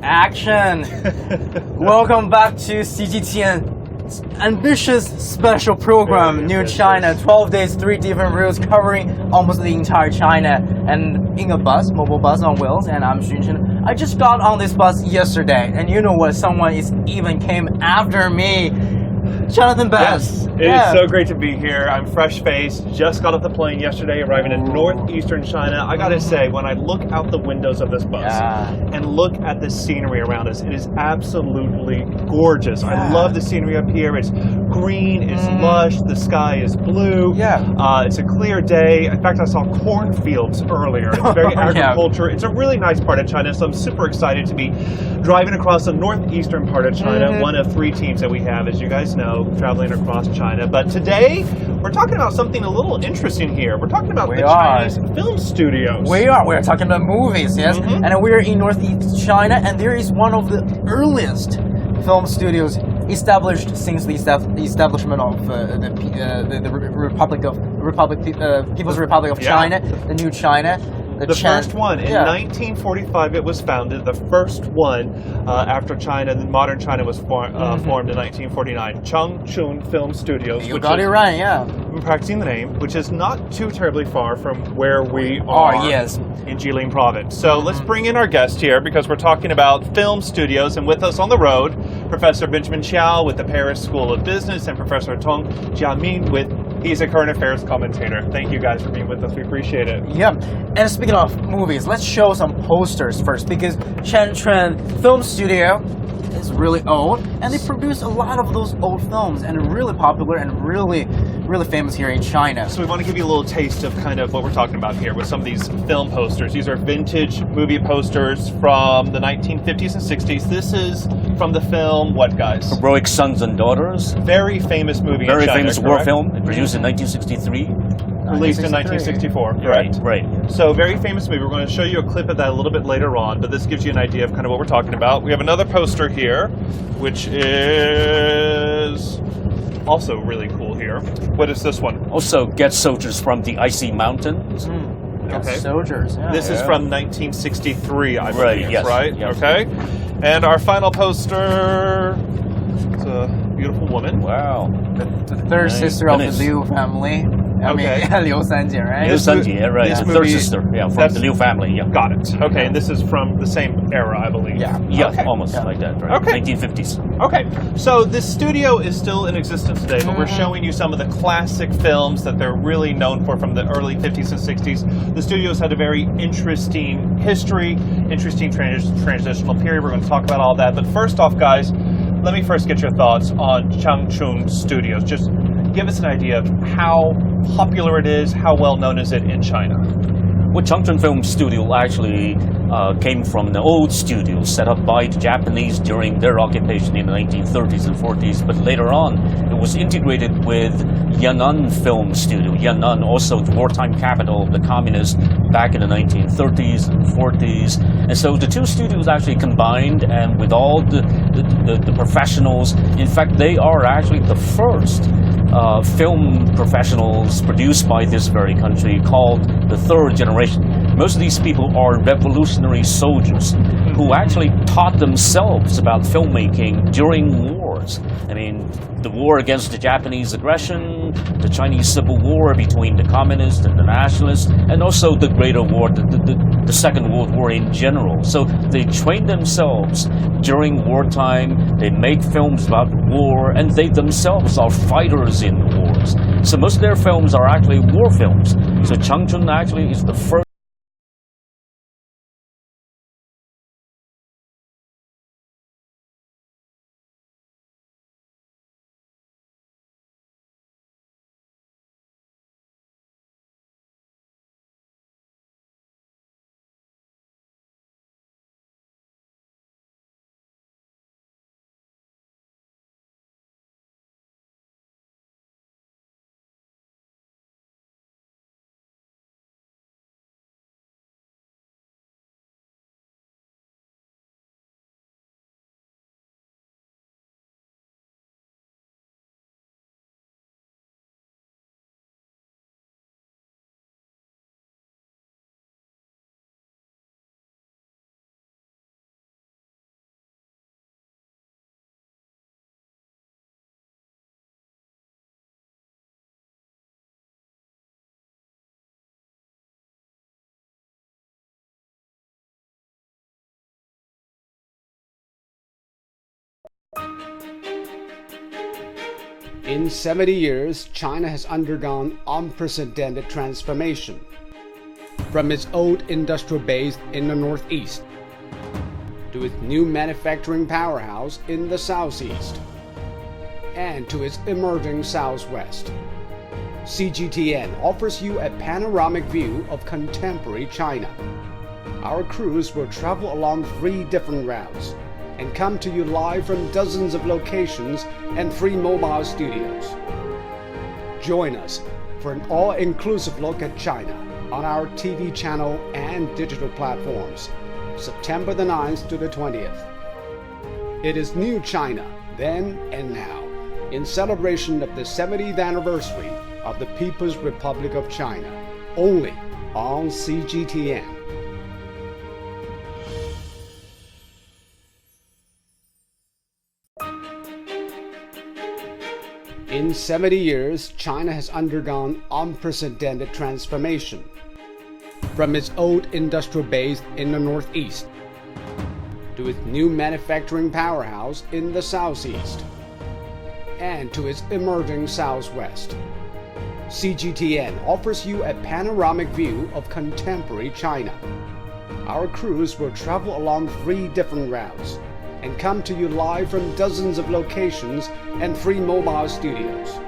Action! Welcome back to CGTN. Ambitious special program, New China, 12 days, 3 different routes covering almost the entire China, and in a bus, mobile bus on wheels, and I'm Changchun. I just got on this bus yesterday, and you know what, someone even came after me. Jonathan Bass. Yes, it is so great to be here. I'm fresh-faced, just got off the plane yesterday, arriving in northeastern China. I gotta say, when I look out the windows of this bus and look at the scenery around us, it is absolutely gorgeous. I love the scenery up here. It's green, it's lush, the sky is blue. It's a clear day. In fact, I saw cornfields earlier. It's very agriculture. It's a really nice part of China, so I'm super excited to be driving across the northeastern part of China, one of 3 teams that we have, as you guys know, traveling across China. But today, we're talking about something a little interesting here. We're talking about Chinese film studios. We're talking about movies, yes. And we're in northeast China, and there is one of the earliest film studios established since the establishment of the People's Republic of China, the New China. The first one. In 1945 it was founded, the first one after China, then modern China was formed in 1949. Changchun Film Studios. You got it right, I'm practicing the name, which is not too terribly far from where we are in Jilin province. So let's bring in our guest here, because we're talking about film studios, and with us on the road, Professor Benjamin Qiao with the Paris School of Business, and Professor Tong Jiamin he's a current affairs commentator. Thank you guys for being with us. We appreciate it. And speaking of movies, let's show some posters first, because Changchun Film Studio is really old, and they produce a lot of those old films, and really popular and really famous here in China. So we want to give you a little taste of kind of what we're talking about here with some of these film posters. These are vintage movie posters from the 1950s and 60s. This is from the film, what, guys? Heroic Sons and Daughters. Very famous movie Very in China, famous war film, produced in 1963. Released in 1964, correct? Right. So very famous movie. We're going to show you a clip of that a little bit later on, but this gives you an idea of kind of what we're talking about. We have another poster here, which is also really cool here. What is this one? Also, Get Soldiers from the Icy Mountains. Soldiers. This is from 1963, I believe, right? Yes. Okay. And our final poster, it's a beautiful woman. Wow. The third sister of the Liu family. I mean, Liu Sanjie, right? Liu Sanjie, right. This The movie, third sister, from the Liu family, Got it. Okay, and this is from the same era, I believe. Almost like that, right? Okay. 1950s. Okay, so this studio is still in existence today, but we're showing you some of the classic films that they're really known for from the early 50s and 60s. The studio's had a very interesting history, interesting transitional period. We're going to talk about all that. But first off, guys, let me first get your thoughts on Changchun Studios. Just give us an idea of how popular it is, how well known is it in China? Well, Changchun Film Studio actually came from the old studio set up by the Japanese during their occupation in the 1930s and 40s, but later on it was integrated with Yan'an Film Studio. Yan'an, also the wartime capital of the communists back in the 1930s and 40s. And so the 2 studios actually combined, and with all the professionals, in fact they are actually the first film professionals produced by this very country, called the 3rd generation. Most of these people are revolutionary soldiers who actually taught themselves about filmmaking during wars. I mean, the war against the Japanese aggression, the Chinese Civil War between the communists and the nationalists, and also the Greater War, the Second World War in general. So they train themselves during wartime, they make films about war, and they themselves are fighters in wars. So most of their films are actually war films. So Changchun actually is the first In 70 years, China has undergone unprecedented transformation. From its old industrial base in the northeast to its new manufacturing powerhouse in the southeast and to its emerging southwest, CGTN offers you a panoramic view of contemporary China. Our crews will travel along 3 different routes and come to you live from dozens of locations and free mobile studios. Join us for an all-inclusive look at China on our TV channel and digital platforms, September the 9th to the 20th. It is New China, then and now, in celebration of the 70th anniversary of the People's Republic of China, only on CGTN. In 70 years, China has undergone unprecedented transformation. From its old industrial base in the northeast to its new manufacturing powerhouse in the southeast and to its emerging southwest, CGTN offers you a panoramic view of contemporary China. Our crews will travel along 3 different routes and come to you live from dozens of locations and free mobile studios.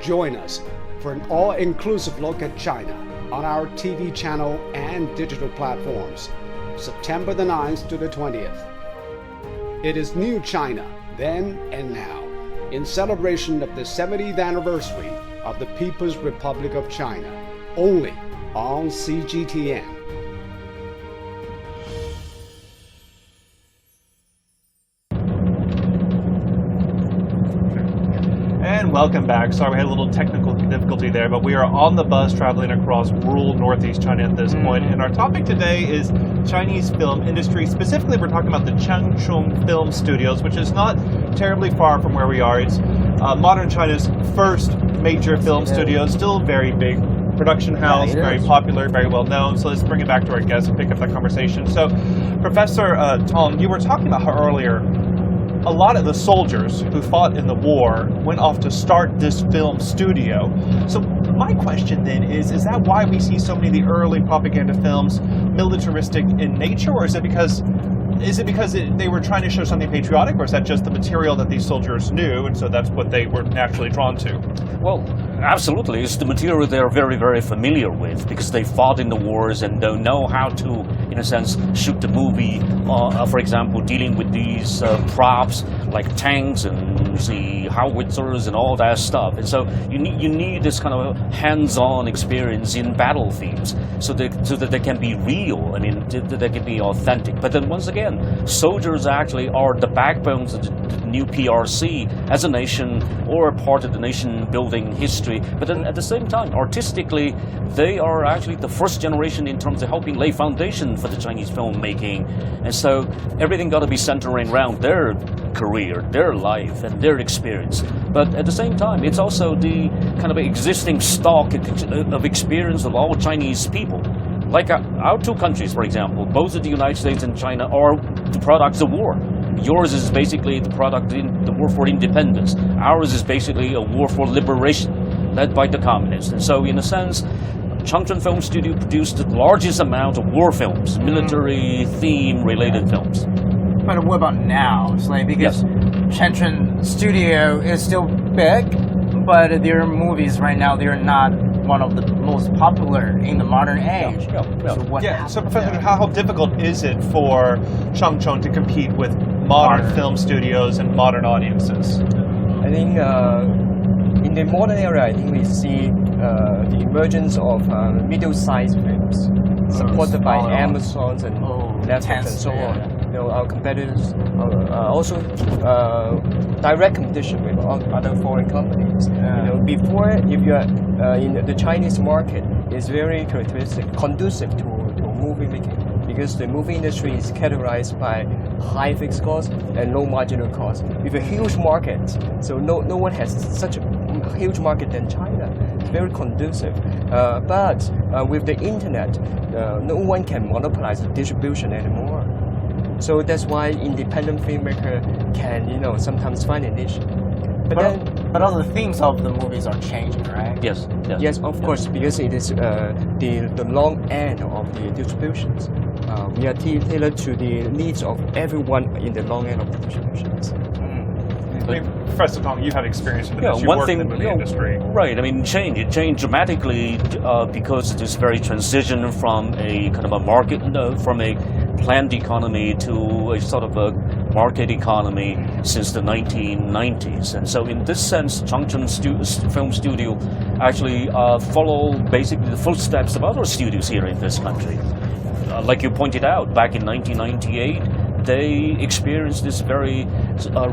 Join us for an all-inclusive look at China on our TV channel and digital platforms, September the 9th to the 20th. It is New China, then and now, in celebration of the 70th anniversary of the People's Republic of China, only on CGTN. And welcome back. Sorry, we had a little technical difficulty there, but we are on the bus traveling across rural northeast China at this point. And our topic today is Chinese film industry. Specifically, we're talking about the Changchun Film Studios, which is not terribly far from where we are. It's modern China's first major film studio, still very big production house, very popular, very well known. So let's bring it back to our guests and pick up that conversation. So, Professor Tong, you were talking about how earlier a lot of the soldiers who fought in the war went off to start this film studio. So my question then is that why we see so many of the early propaganda films militaristic in nature, or is it because they were trying to show something patriotic, or is that just the material that these soldiers knew, and so that's what they were naturally drawn to? Well, absolutely. It's the material they're very, very familiar with because they fought in the wars and don't know how to, in a sense, shoot the movie. For example, dealing with these props like tanks and the howitzers and all that stuff. And so you need this kind of hands-on experience in battlefields so that they can be real. I mean, that they can be authentic. But then once again, soldiers actually are the backbones of the new PRC as a nation or part of the nation-building history. But then at the same time, artistically, they are actually the first generation in terms of helping lay foundation for the Chinese filmmaking. And so everything got to be centering around their career, their life, and their experience. But at the same time, it's also the kind of existing stock of experience of all Chinese people. Like our 2 countries, for example, both of the United States and China are the products of war. Yours is basically the product in the war for independence. Ours is basically a war for liberation, led by the communists. And so, in a sense, Changchun Film Studio produced the largest amount of war films, military theme-related films. But what about now? It's like, because Changchun Studio is still big, but their movies right now, they're not one of the most popular in the modern age. So Professor, how difficult is it for Changchun to compete with modern film studios and modern audiences? I think in the modern era, I think we see the emergence of middle-sized films supported by Amazon and Netflix and so on. You know, our competitors are also direct competition with other foreign companies. You know, before, if you are in the Chinese market, is very conducive to movie making, because the movie industry is categorized by high fixed costs and low marginal costs with a huge market. So no one has such a huge market than China. It's very conducive. But with the internet, no one can monopolize the distribution anymore. So that's why independent filmmaker can, sometimes find a niche. But all the themes of the movies are changing, right? Yes. Yes, of course, because it is the long end of the distributions. We are tailored to the needs of everyone in the long end of the distributions. I mean, Professor Kong, you have experience in this. You one work thing, in the movie industry. Right. I mean, it changed dramatically because it is very transition from a kind of a market, from a planned economy to a sort of a market economy since the 1990s. And so in this sense, Changchun Film Studio actually follow basically the footsteps of other studios here in this country. Like you pointed out, back in 1998, they experienced this very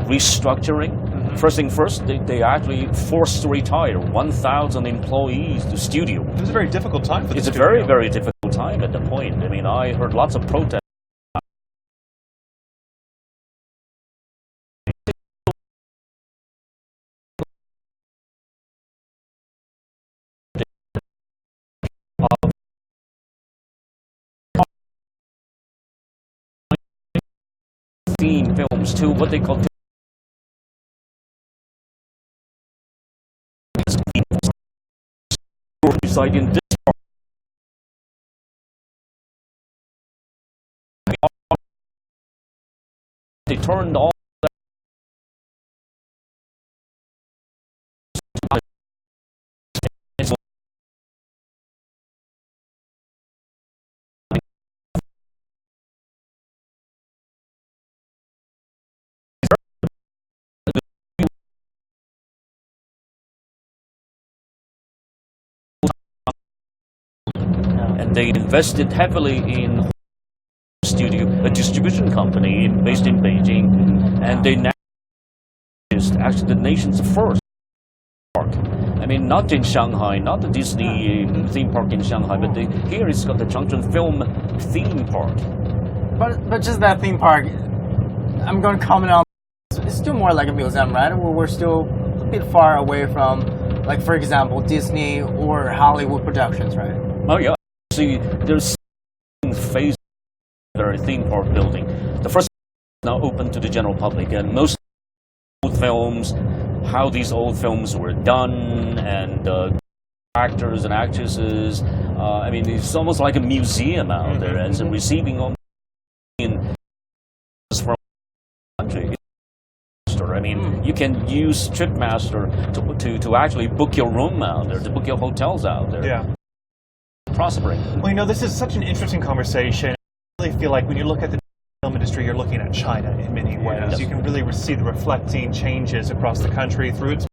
restructuring. First thing first, they actually forced to retire 1,000 employees to studio. It was a very difficult time for the studio. It's a very, very difficult time at the point. I mean, I heard lots of protests. Theme films to what they call reside in this part. They turned all and they invested heavily in studio, a distribution company based in Beijing, and they now is actually the nation's first park. I mean, not in Shanghai, not the Disney theme park in Shanghai, but here it's got the Changchun Film theme park. But just that theme park, I'm going to comment on. It's still more like a museum, right? We're still a bit far away from, like, for example, Disney or Hollywood productions, right? Oh yeah. See, there's phase of their theme park building. The first is now open to the general public, and most old films, how these old films were done, and actors and actresses. I mean, it's almost like a museum out there, and so receiving from the country. I mean, you can use TripMaster to actually book your room out there, to book your hotels out there. Yeah. Prospering. Well, this is such an interesting conversation. I really feel like when you look at the film industry, you're looking at China in many ways. Yes. You can really see the reflecting changes across the country through its.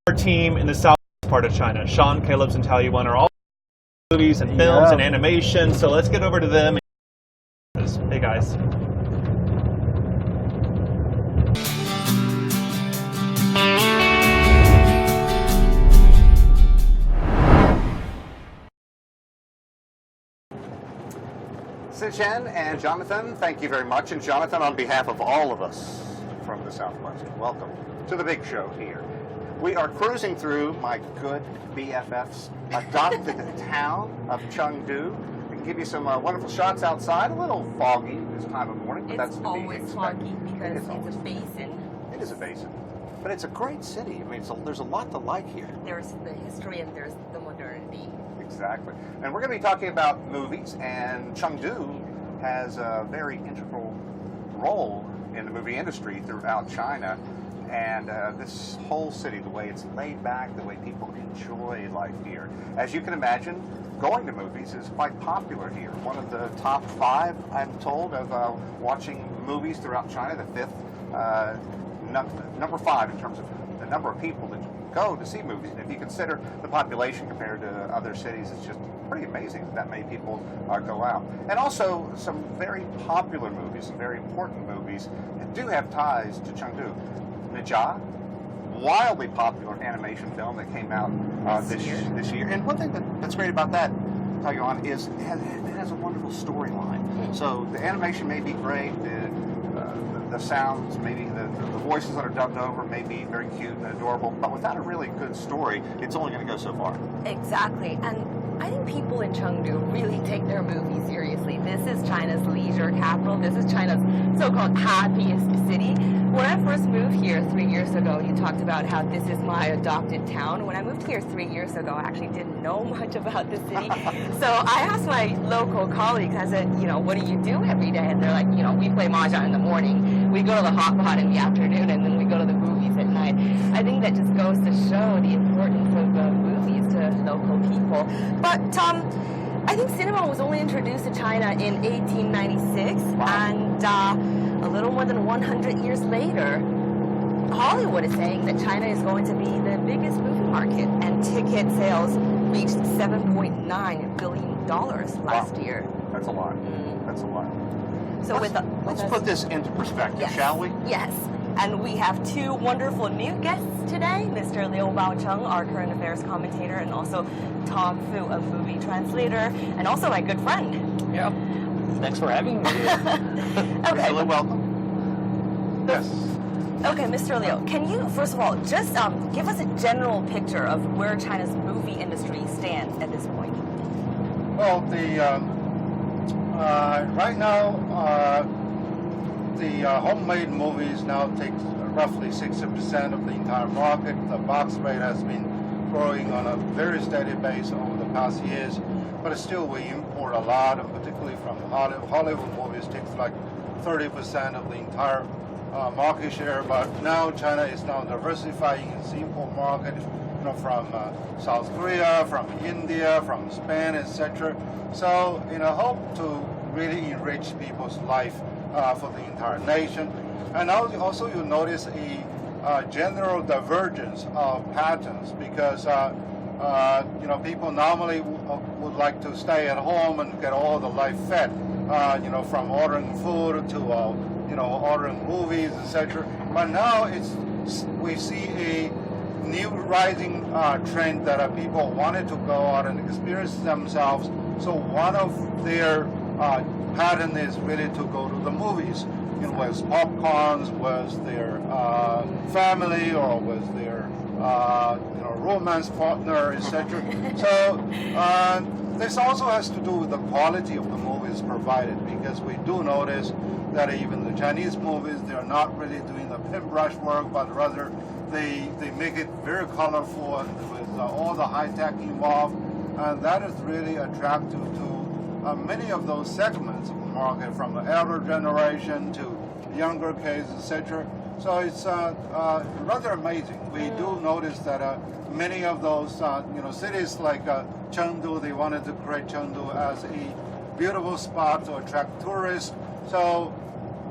Our team in the south part of China, Sean, Caleb's, and Taoyuan are all movies and films and animation. So let's get over to them. Hey guys. Chen and Jonathan, thank you very much. And Jonathan, on behalf of all of us from the Southwest, welcome to the big show here. We are cruising through my good BFF's adopted town of Chengdu. We can give you some wonderful shots outside. A little foggy this time of morning, but that's to be always expected. foggy because it's a basin. It is a basin. But it's a great city. I mean, there's a lot to like here. There's the history and there's the modernity. Exactly. And we're going to be talking about movies, and Chengdu has a very integral role in the movie industry throughout China. And this whole city, the way it's laid back, the way people enjoy life here. As you can imagine, going to movies is quite popular here. One of the top 5, I'm told, of watching movies throughout China, the 5th, number 5 in terms of the number of people that go to see movies. And if you consider the population compared to other cities, it's just pretty amazing that many people go out. And also some very popular movies, some very important movies that do have ties to Chengdu. Zhejiang, wildly popular animation film that came out this year. And one thing that's great about that, Taoyuan, is it has a wonderful storyline. So the animation may be great, the the sounds, maybe the voices that are dubbed over may be very cute and adorable, but without a really good story, it's only going to go so far. Exactly. And I think people in Chengdu really take their movie seriously. This is China's leisure capital. This is China's so-called happiest city. When I first moved here 3 years ago, you talked about how this is my adopted town. When I moved here 3 years ago, I actually didn't know much about the city. So I asked my local colleagues, I said, what do you do every day? And they're like, we play mahjong in the morning, we go to the hot pot in the afternoon, and then we go to the movies at night. I think that just goes to show the importance of the movies to local people. But I think cinema was only introduced to China in 1896, and a little more than 100 years later, Hollywood is saying that China is going to be the biggest movie market, and ticket sales reached $7.9 billion last year. That's a lot. That's a lot. So let's put this into perspective, shall we? Yes. And we have two wonderful new guests today, Mr. Liu Baocheng, our current affairs commentator, and also Tom Fu, a movie translator, and also my good friend. Yeah. Thanks for having me. Okay. You're welcome. Yes. Okay, Mr. Liu, can you, first of all, just give us a general picture of where China's movie industry stands at this point? Well, right now, the homemade movies now take roughly 60% of the entire market. The box rate has been growing on a very steady base over the past years, but still we import a lot, and particularly from Hollywood movies takes like 30% of the entire market share. But now China is now diversifying its import market, from South Korea, from India, from Spain, etc. So in a hope to really enrich people's life for the entire nation. And also you notice a general divergence of patterns, because people normally would like to stay at home and get all the life fed, from ordering food to ordering movies, etc. But now we see a new rising trend that people wanted to go out and experience themselves. So one of their pattern is really to go to the movies, with popcorns, with their family, or with their romance partner, etc. So this also has to do with the quality of the movies provided, because we do notice that even the Chinese movies, they're not really doing the paintbrush work, but rather they make it very colorful and with all the high tech involved, and that is really attractive to many of those segments of the market, from the elder generation to younger kids, etc. So it's rather amazing. We do notice that many of those cities like Chengdu, they wanted to create Chengdu as a beautiful spot to attract tourists. So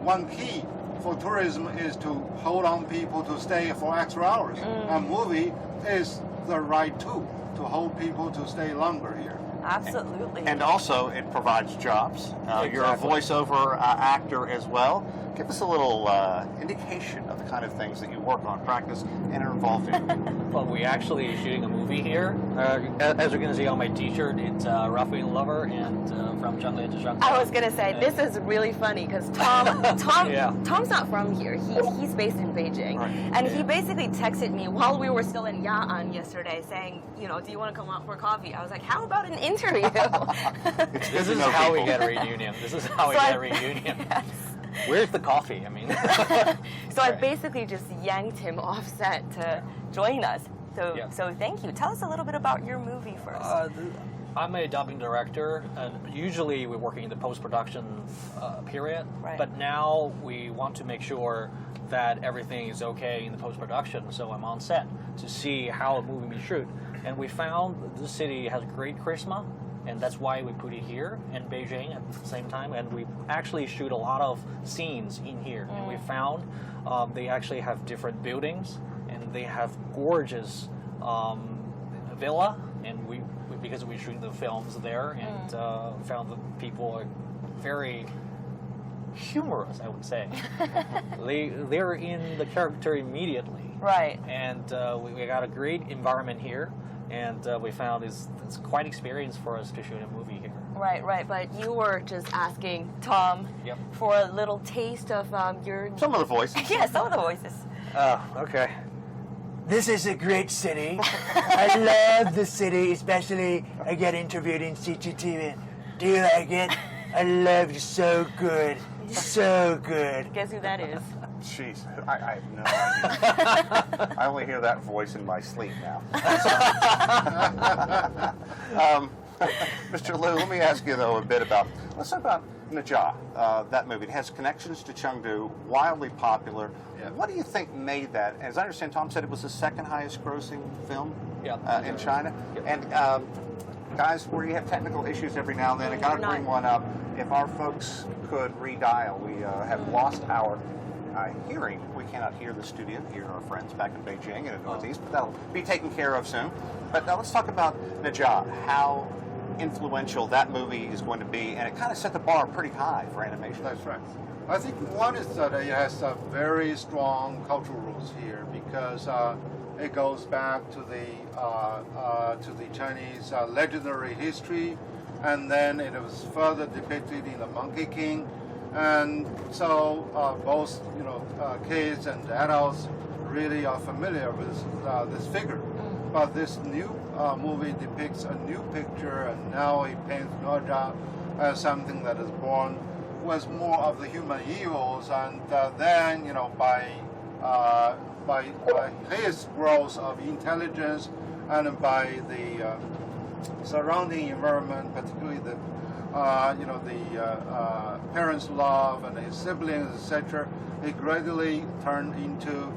one key for tourism is to hold on people to stay for extra hours. A movie is the right tool to hold people to stay longer here. Absolutely. And also, it provides jobs. You're a voiceover actor as well. Give us a little indication of the kind of things that you work on, practice, and are involved in. Well, we're actually shooting a movie here. As you can see on my T-shirt, it's Raphael Lover and from Shanghai to Shanghai. I was gonna say, this is really funny because Tom's not from here. He's based in Beijing, and he basically texted me while we were still in Ya'an yesterday, saying, do you want to come out for coffee? I was like, how about an interview? This is how we get a reunion. This is how we get a reunion. Yes. Where's the coffee? I mean. So I basically just yanked him off set to join us. So thank you. Tell us a little bit about your movie first. I'm a dubbing director, and usually we're working in the post-production period. Right. But now we want to make sure that everything is okay in the post-production. So I'm on set to see how a movie we shoot. And we found this city has great charisma, and that's why we put it here in Beijing at the same time. And we actually shoot a lot of scenes in here. And we found they actually have different buildings, and they have gorgeous villa. And because we shoot the films there, and found that people are very humorous, I would say. They're in the character immediately. Right. And we got a great environment here. And we found it's quite experience for us to shoot a movie here. Right. But you were just asking Tom for a little taste of your... Some of the voices. Yeah, some of the voices. Oh, okay. This is a great city. I love the city, especially I get interviewed in CGTN. Do you like it? I love you so good. So good. Guess who that is? Jeez, I have no idea. I only hear that voice in my sleep now. Mr. Liu, let me ask you though a bit about, let's talk about Zhejiang, that movie. It has connections to Chengdu, wildly popular. Yeah. What do you think made that? As I understand, Tom said it was the second highest grossing film in China. And guys, where you have technical issues every now and then, I got to bring one up. If our folks could redial, we have lost our hearing. We cannot hear the studio, hear our friends back in Beijing and the Northeast, but that'll be taken care of soon. But now let's talk about Zhejiang, how influential that movie is going to be, and it kind of set the bar pretty high for animation. That's right. I think one is that it has very strong cultural roots here because it goes back to the Chinese legendary history, and then it was further depicted in the Monkey King, and so both kids and adults really are familiar with this figure. But this new movie depicts a new picture, and now it paints Zhejiang as something that is born with more of the human evils, and then by his growth of intelligence and by the surrounding environment, particularly the parents' love and his siblings, etc., it gradually turned into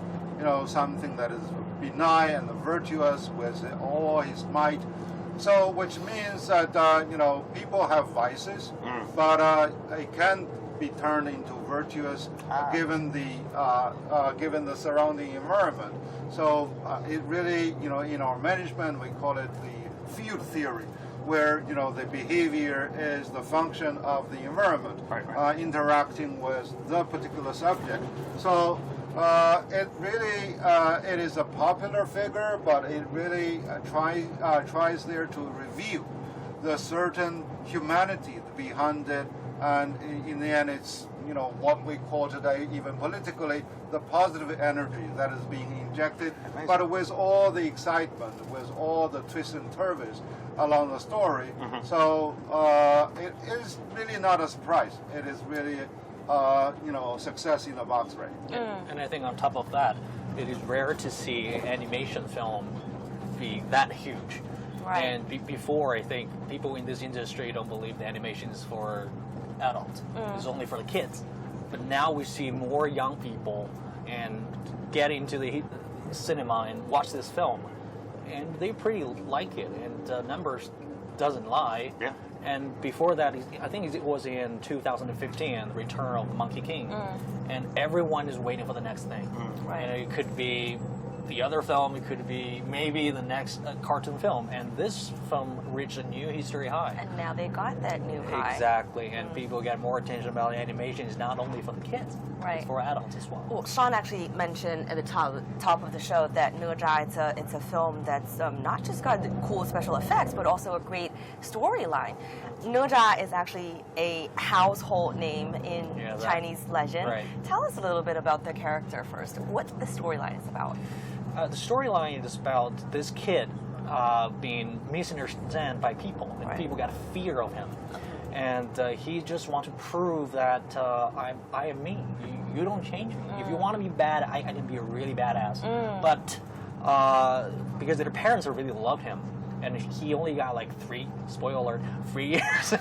something that is benign and virtuous with all his might. So, which means that people have vices, but it can be turned into virtuous given the surrounding environment. So it really, in our management, we call it the field theory, where the behavior is the function of the environment, interacting with the particular subject. So it really it is a popular figure, but it really tries there to reveal the certain humanity behind it, and in the end, it's what we call today, even politically, the positive energy that is being injected, but with all the excitement, with all the twists and turns along the story. So it is really not a surprise. It is really success in a box rate. And I think on top of that, it is rare to see an animation film be that huge. Right. And before, I think people in this industry don't believe the animation is for adults. It's only for the kids. But now we see more young people and get into the cinema and watch this film, and they pretty like it. And numbers doesn't lie. Yeah. And before that, I think it was in 2015, the return of Monkey King, and everyone is waiting for the next thing. Right. And it could be the other film, it could be maybe the next cartoon film, and this film reached a new history high. And now they got that new high. Exactly, and people get more attention about animation. It's not only for the kids, Right. it's for adults as well. Well, Sean actually mentioned at the top of the show that Zhejiang, it's a film that's not just got the cool special effects, but also a great storyline. Zhejiang is actually a household name in Chinese legend. Right. Tell us a little bit about the character first. What the storyline is about. The storyline is about this kid being misunderstood by people, and Right. people got fear of him. And he just wants to prove that I am me. You don't change me. If you want to be bad, I can be a really badass. But because their parents really loved him, and he only got like 3 years.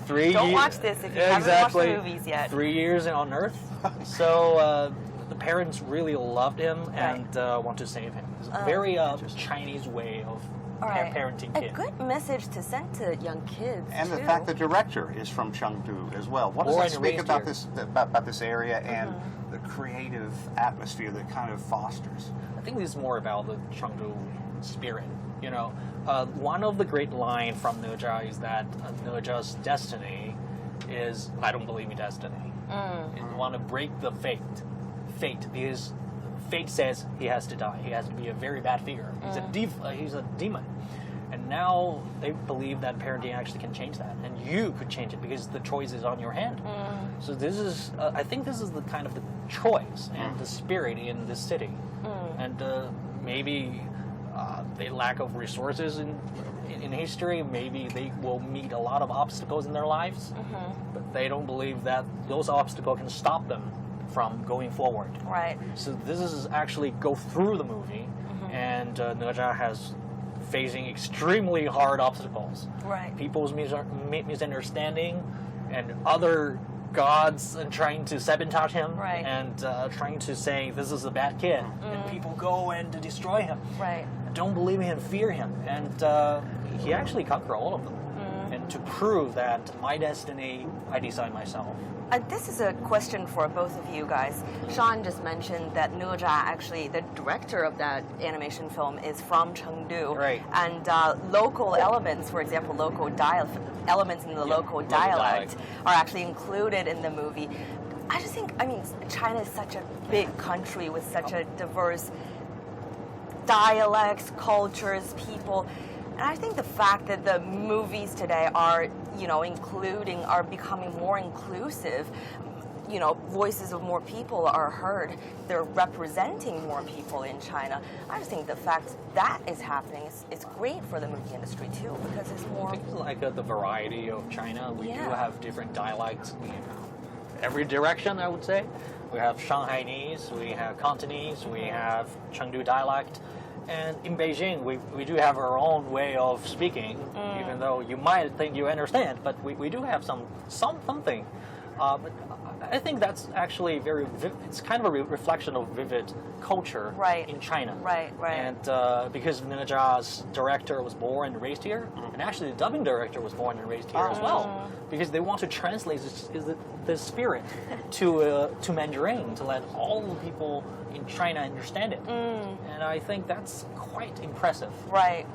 3 Don't years. watch this if you haven't watched the movies yet. 3 years on Earth. So the parents really loved him and want to save him. It's a very Chinese way of parenting kids. A good message to send to young kids. And too. the fact the director is from Chengdu as well. What does that speak about this area and the creative atmosphere that kind of fosters? I think this is more about the Chengdu spirit. One of the great lines from Zhejiang is that Zhejiang's destiny is, I don't believe in destiny. You want to break the fate because fate says he has to die. He has to be a very bad figure. He's a demon. And now they believe that parenting actually can change that, and you could change it because the choice is on your hand. So this is, I think, this is the kind of the choice and the spirit in this city, and maybe the lack of resources in history. Maybe they will meet a lot of obstacles in their lives, but they don't believe that those obstacles can stop them from going forward. Right. So this is actually go through the movie, and Nezha has facing extremely hard obstacles. Right. People's misunderstanding and other gods and trying to sabotage him. Right. And trying to say this is a bad kid. And people go and destroy him. Right. Don't believe him, fear him. And he actually conquered all of them. And to prove that my destiny, I decide myself. This is a question for both of you guys. Sean just mentioned that Nezha, actually, the director of that animation film, is from Chengdu. Right. And local elements, for example, elements in the local dialect are actually included in the movie. I just think, I mean, China is such a big country with such a diverse dialects, cultures, people. And I think the fact that the movies today are, are becoming more inclusive, voices of more people are heard. They're representing more people in China. I just think the fact that is happening is great for the movie industry too, because it's more. I think like the variety of China. We do have different dialects. We have every direction, I would say. We have Shanghainese, we have Cantonese, we have Chengdu dialect. And in Beijing, we do have our own way of speaking, even though you might think you understand, but we do have something. But I think that's actually it's kind of a reflection of vivid culture in China. Right. And because Nezha's director was born and raised here, and actually the dubbing director was born and raised here as well, because they want to translate the spirit to Mandarin to let all the people in China understand it. And I think that's quite impressive. Right.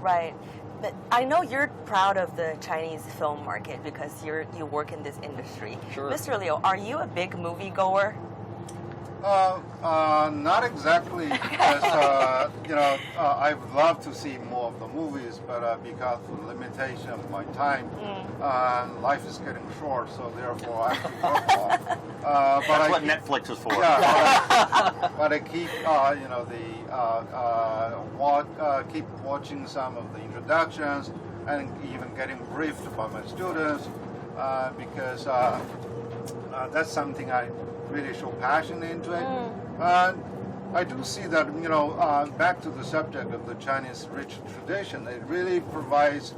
But I know you're proud of the Chinese film market because you work in this industry. Sure. Mr. Liu, are you a big movie goer? Not exactly, because I would love to see more of the movies, but because of the limitation of my time, life is getting short, so therefore I have to work more. That's what Netflix is for. Yeah, but I keep keep watching some of the introductions and even getting briefed by my students because that's something I really show passion into it. I do see that, back to the subject of the Chinese rich tradition, it really provides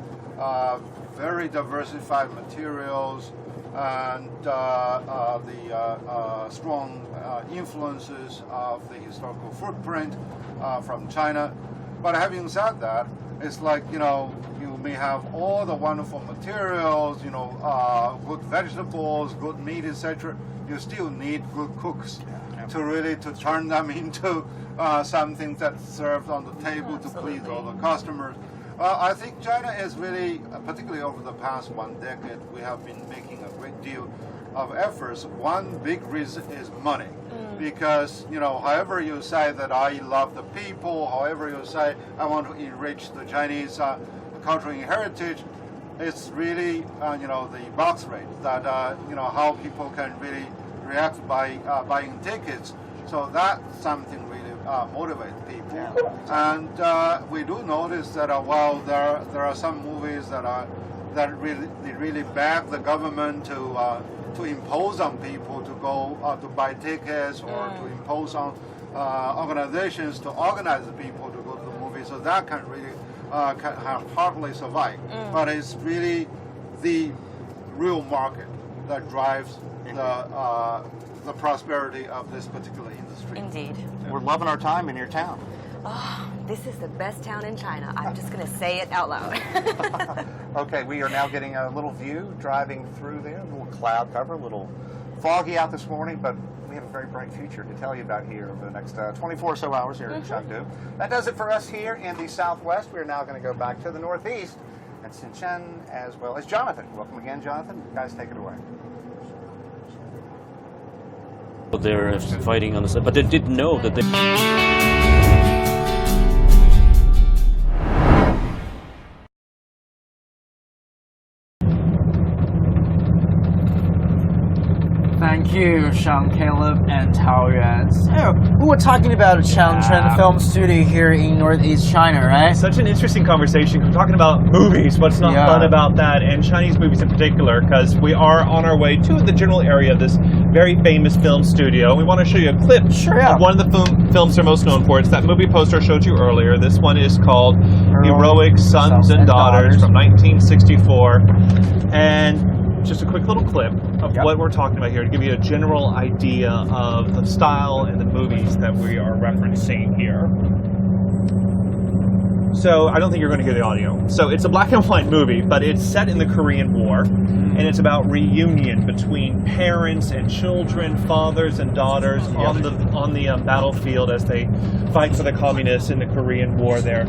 very diversified materials and the strong influences of the historical footprint from China. But having said that, it's like, you may have all the wonderful materials, good vegetables, good meat, etc. You still need good cooks to turn them into something that's served on the table to please all the customers. I think China is really, particularly over the past 1 decade, we have been making a great deal of efforts. One big reason is money. Because, however you say that I love the people, however you say I want to enrich the Chinese cultural heritage, it's really, the box rate that, how people can really react by buying tickets. So that's something really motivates people. And we do notice that while there are some movies that really back the government to impose on people to go to buy tickets or to impose on organizations to organize the people to go to the movie. So that can really can hardly survive. But it's really the real market that drives the prosperity of this particular industry. Indeed. We're loving our time in your town. Oh, this is the best town in China. I'm just going to say it out loud. Okay, we are now getting a little view driving through there, a little cloud cover, a little foggy out this morning, but we have a very bright future to tell you about here over the next 24 or so hours here in Chengdu. That does it for us here in the southwest. We're now going to go back to the northeast at Shenzhen as well as Jonathan. Welcome again, Jonathan. You guys, take it away. They're fighting on the side, but they didn't know that they. Thank you, Sean, Caleb, and Taoyuan. So, we were talking about Changchun Film Studio here in northeast China, right? Such an interesting conversation. We're talking about movies. What's not fun about that, and Chinese movies in particular, because we are on our way to the general area of this very famous film studio. We want to show you a clip of one of the films they're most known for. It's that movie poster I showed you earlier. This one is called Heroic Sons and Daughters from 1964. And just a quick little clip of what we're talking about here to give you a general idea of the style and the movies that we are referencing here. So I don't think you're going to hear the audio. So it's a black and white movie, but it's set in the Korean War, and it's about reunion between parents and children, fathers and daughters on the battlefield as they fight for the communists in the Korean War there.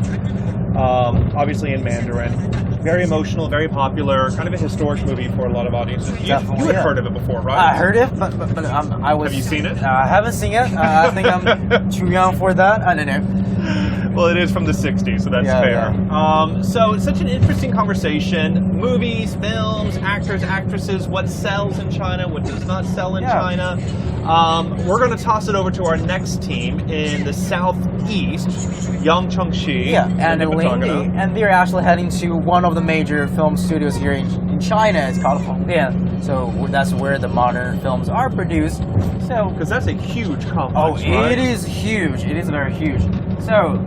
Obviously in Mandarin. Very emotional, very popular, kind of a historic movie for a lot of audiences. You had heard of it before, right? I heard it, but I was... Have you seen it? I haven't seen it. I think I'm too young for that. I don't know. Well, it is from the 60s, so that's fair. So it's such an interesting conversation. Movies, films, actors, actresses, what sells in China, what does not sell in China. We're going to toss it over to our next team in the southeast, Changchun. Yeah, and they're actually heading to one of the major film studios here in China. It's called Hengdian. So that's where the modern films are produced. So because that's a huge complex. It is huge. It is very huge. So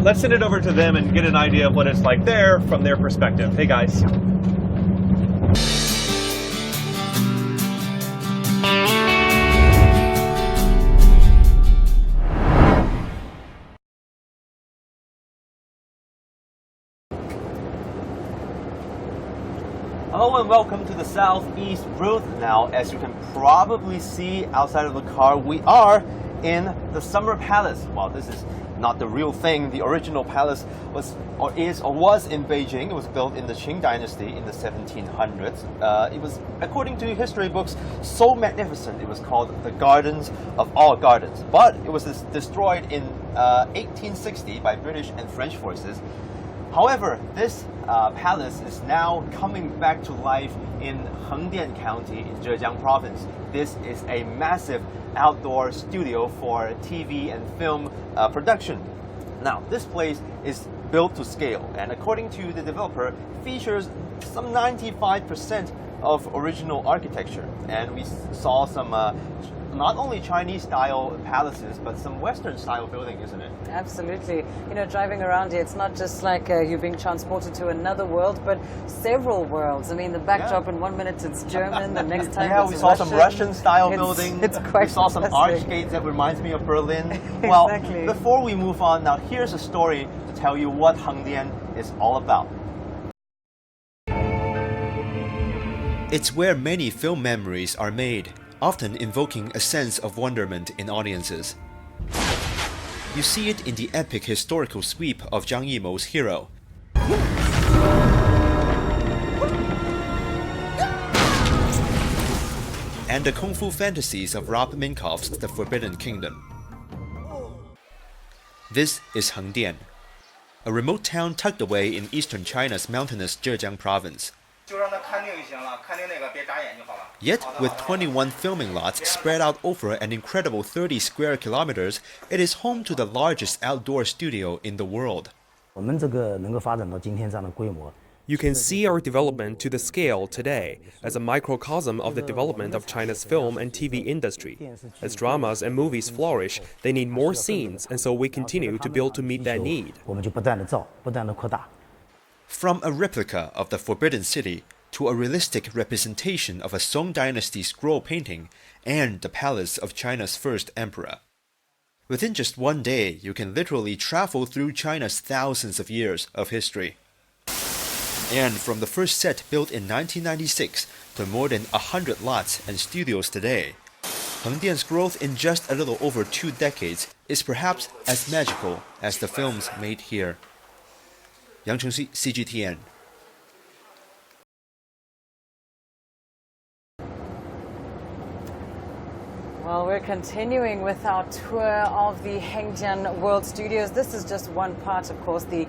let's send it over to them and get an idea of what it's like there from their perspective. Hey guys. Hello and welcome to the Southeast Road. Now, as you can probably see outside of the car, we are in the Summer Palace. Well, this is not the real thing. The original palace was in Beijing. It was built in the Qing dynasty in the 1700s. It was, according to history books, so magnificent. It was called the Gardens of all Gardens. But it was destroyed in 1860 by British and French forces. However, this palace is now coming back to life in Hengdian County in Zhejiang province. This is a massive outdoor studio for TV and film production. Now, this place is built to scale, and according to the developer, features some 95% of original architecture. And we saw some not only Chinese-style palaces, but some Western-style building, isn't it? Absolutely. You know, driving around here, it's not just like you're being transported to another world, but several worlds. I mean, the backdrop in 1 minute it's German, the next time it's we saw Russian. Some Russian-style building. It's quite We saw some archgates that reminds me of Berlin. Well, before we move on, now here's a story to tell you what Hengdian is all about. It's where many film memories are made, often invoking a sense of wonderment in audiences. You see it in the epic historical sweep of Zhang Yimou's Hero, and the kung fu fantasies of Rob Minkoff's The Forbidden Kingdom. This is Hengdian, a remote town tucked away in eastern China's mountainous Zhejiang province. Yet, with 21 filming lots spread out over an incredible 30 square kilometers, it is home to the largest outdoor studio in the world. You can see our development to the scale today as a microcosm of the development of China's film and TV industry. As dramas and movies flourish, they need more scenes, and so we continue to build to meet that need. From a replica of the Forbidden City to a realistic representation of a Song Dynasty scroll painting and the palace of China's first emperor. Within just one day, you can literally travel through China's thousands of years of history. And from the first set built in 1996 to more than 100 lots and studios today, Hengdian's growth in just a little over 2 decades is perhaps as magical as the films made here. Yang Chengxi, CGTN. Well, we're continuing with our tour of the Hengdian World Studios. This is just one part, of course, the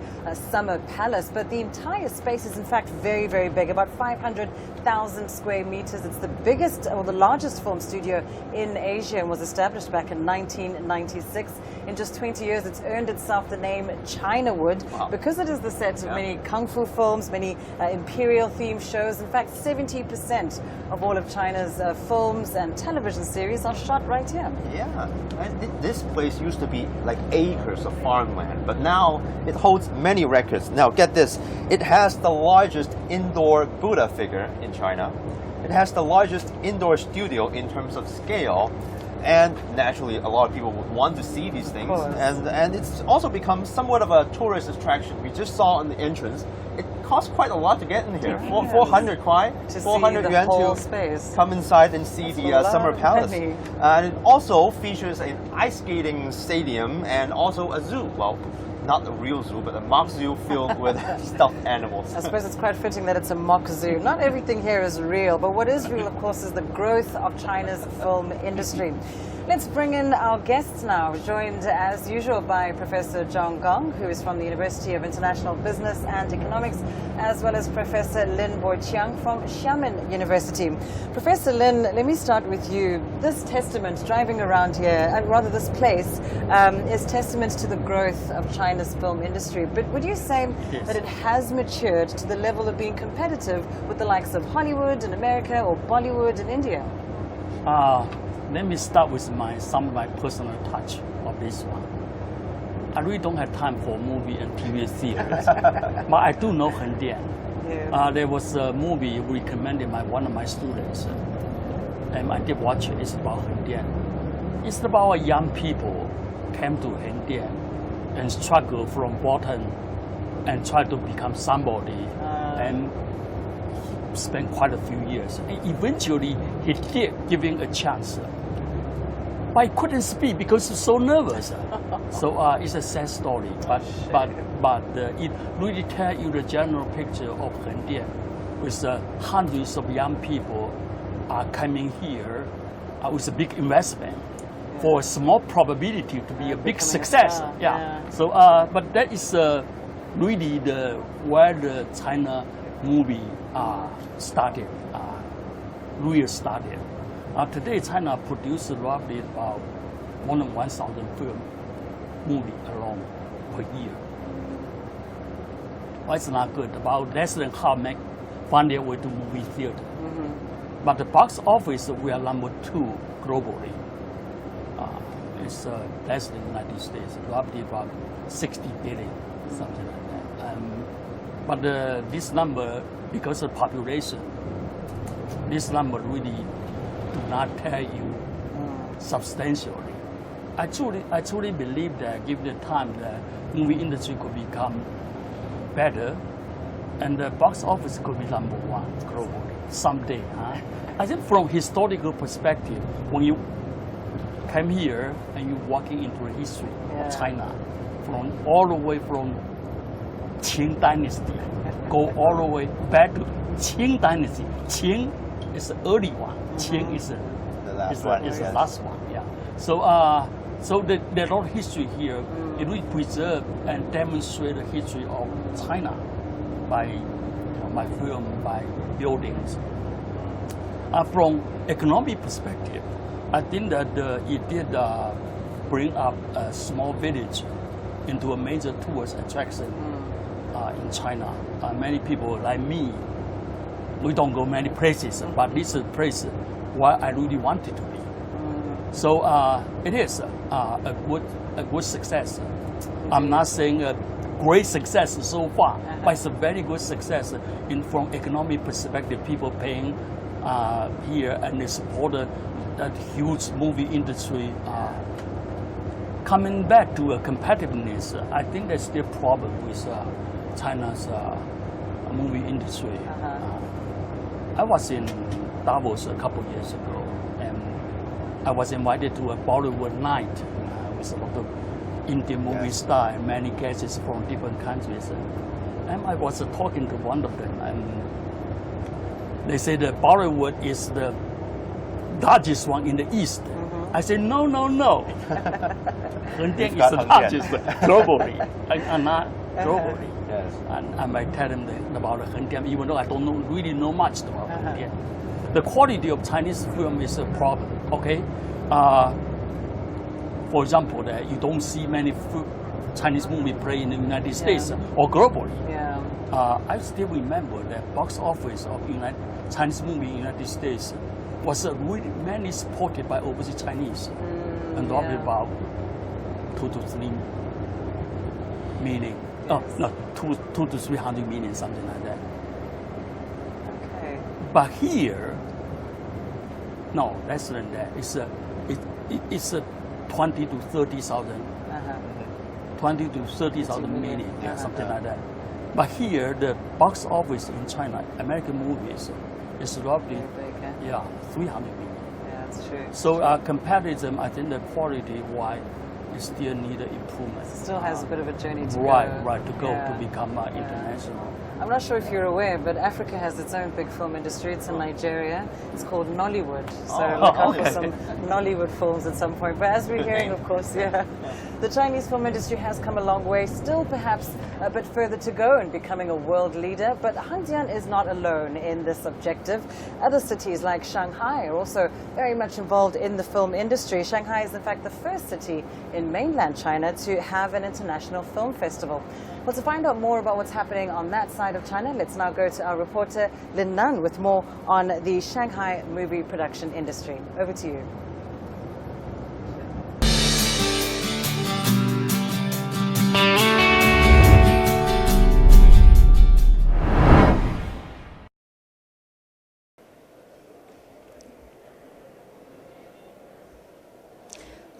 Summer Palace, but the entire space is in fact very, very big, about 500,000 square meters. It's the biggest or the largest film studio in Asia and was established back in 1996. In just 20 years, it's earned itself the name Chinawood because it is the set of many kung fu films, many imperial themed shows. In fact, 70% of all of China's films and television series are shot right here. Yeah, and this place used to be like acres of farmland, but now it holds many records. Now get this, it has the largest indoor Buddha figure in China. It has the largest indoor studio in terms of scale. And naturally, a lot of people would want to see these things. And it's also become somewhat of a tourist attraction. We just saw on the entrance, it costs quite a lot to get in here. 400 kwai, 400 yuan to come inside and see the Summer Palace. And it also features an ice skating stadium and also a zoo. Well, not a real zoo, but a mock zoo filled with stuffed animals. I suppose it's quite fitting that it's a mock zoo. Not everything here is real, but what is real, of course, is the growth of China's film industry. Let's bring in our guests now, joined as usual by Professor Zhang Gong, who is from the University of International Business and Economics, as well as Professor Lin Boiqiang from Xiamen University. Professor Lin, let me start with you. This testament, driving around here, and rather this place, is testament to the growth of China's film industry. But would you say that it has matured to the level of being competitive with the likes of Hollywood in America or Bollywood in India? Let me start with some of my personal touch of this one. I really don't have time for movie and TV series, but I do know Hengdian. There was a movie recommended by one of my students, and I did watch it. It's about Hengdian. It's about young people came to Hengdian and struggle from bottom and try to become somebody, and spent quite a few years. And eventually, he did giving a chance. But he couldn't speak because he's so nervous. So it's a sad story, but it really tells you the general picture of Hengdian, with hundreds of young people are coming here with a big investment for a small probability to be a big success. So, but that is really where the China movie started, really started. Today, China produces roughly about more than 1,000 film movie alone per year. Well, it's not good. About less than half find their way to movie theater. But the box office, we are number 2 globally. It's less than the United States, roughly about 60 billion, something like that. But this number, because of population, this number really do not tell you substantially. I truly believe that given the time, the movie industry could become better, and the box office could be number 1 globally someday. I think from historical perspective, when you come here and you're walking into the history of China, from all the way from Qing Dynasty, go all the way back to Qing Dynasty. Qing is the early one. Qing is the last one. Yeah. So the whole history here, it really preserve and demonstrate the history of China by film, by buildings. From economic perspective, I think that it did bring up a small village into a major tourist attraction in China. Many people like me, we don't go many places, but this is a place where I really wanted to be. So it is a good success. I'm not saying a great success so far, but it's a very good success from economic perspective. People paying here and they support that huge movie industry. Coming back to competitiveness, I think there's still a problem with China's movie industry. I was in Davos a couple of years ago, and I was invited to a Bollywood night with a lot of Indian movie stars and many guests from different countries. And I was talking to one of them, and they say that Bollywood is the largest one in the East, I said, no. Hengdian is the largest globally, and not globally. Yes. And I might tell them about Hengdian, even though I don't really know much about Hengdian. The quality of Chinese film is a problem, okay? For example, that you don't see many Chinese movies play in the United States or globally. Yeah. I still remember that box office of Chinese movie in the United States was really mainly supported by overseas Chinese, and probably about 2 to 3 million. Oh, no, 2 to 300 million, something like that. Okay. But here, no, less than that. It's a 20 to 30,000. 20 to 30,000 million, something like that. But here, the box office in China, American movies, is roughly 300 million. Yeah, that's true. So comparison, I think the quality-wise, it still need improvement. Still has a bit of a journey to go. Right, to go to become international. I'm not sure if you're aware, but Africa has its own big film industry. It's in Nigeria. It's called Nollywood. So look out for some Nollywood films at some point. But as we're hearing, of course, the Chinese film industry has come a long way. Still perhaps a bit further to go in becoming a world leader. But Hengdian is not alone in this objective. Other cities like Shanghai are also very much involved in the film industry. Shanghai is in fact the first city in mainland China to have an international film festival. Well, to find out more about what's happening on that side of China, let's now go to our reporter Lin Nan with more on the Shanghai movie production industry. Over to you.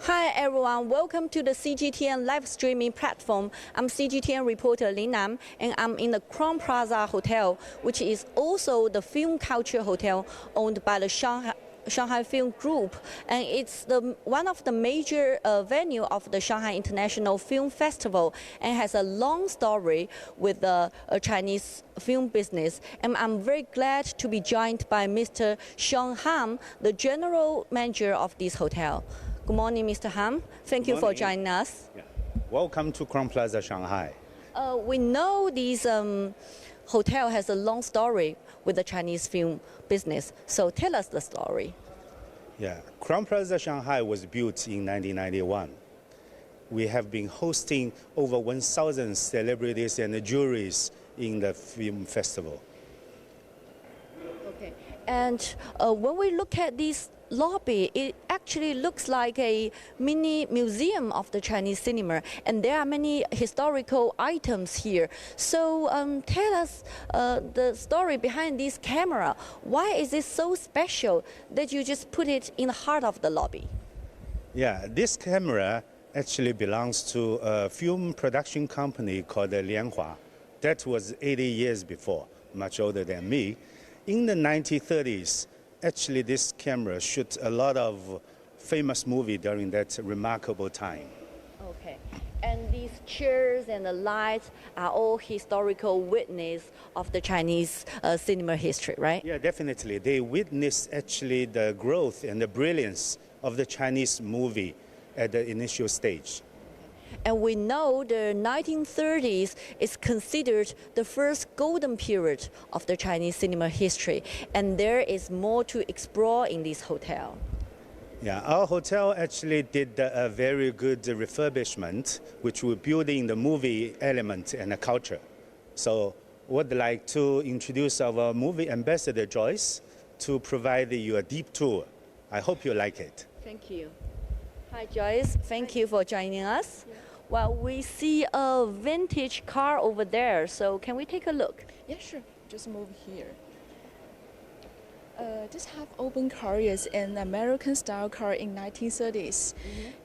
Hi everyone, welcome to the CGTN live streaming platform. I'm CGTN reporter Lin Nan, and I'm in the Crown Plaza Hotel, which is also the film culture hotel owned by the Shanghai Film Group, and it's one of the major venue of the Shanghai International Film Festival, and has a long story with the Chinese film business. And I'm very glad to be joined by Mr. Sean Ham, the general manager of this hotel. Good morning, Mr. Ham. Thank you for joining us. Yeah. Welcome to Crown Plaza, Shanghai. We know this hotel has a long story with the Chinese film business. So tell us the story. Yeah, Crown Plaza Shanghai was built in 1991. We have been hosting over 1,000 celebrities and juries in the film festival. Okay, and when we look at this lobby, it actually looks like a mini museum of the Chinese cinema, and there are many historical items here. So tell us the story behind this camera. Why is it so special that you just put it in the heart of the lobby? Yeah, this camera actually belongs to a film production company called Lianhua. That was 80 years before, much older than me. In the 1930s, actually, this camera shot a lot of famous movies during that remarkable time. Okay, and these chairs and the lights are all historical witness of the Chinese cinema history, right? Yeah, definitely. They witness actually the growth and the brilliance of the Chinese movie at the initial stage. And we know the 1930s is considered the first golden period of the Chinese cinema history, and there is more to explore in this hotel. Yeah, our hotel actually did a very good refurbishment, which we're building the movie element and the culture. So would like to introduce our movie ambassador, Joyce, to provide you a deep tour. I hope you like it. Thank you. Hi, Joyce. Thank you for joining us. Yeah. Well, we see a vintage car over there, so can we take a look? Yeah, sure. Just move here. This half-open car is an American-style car in 1930s,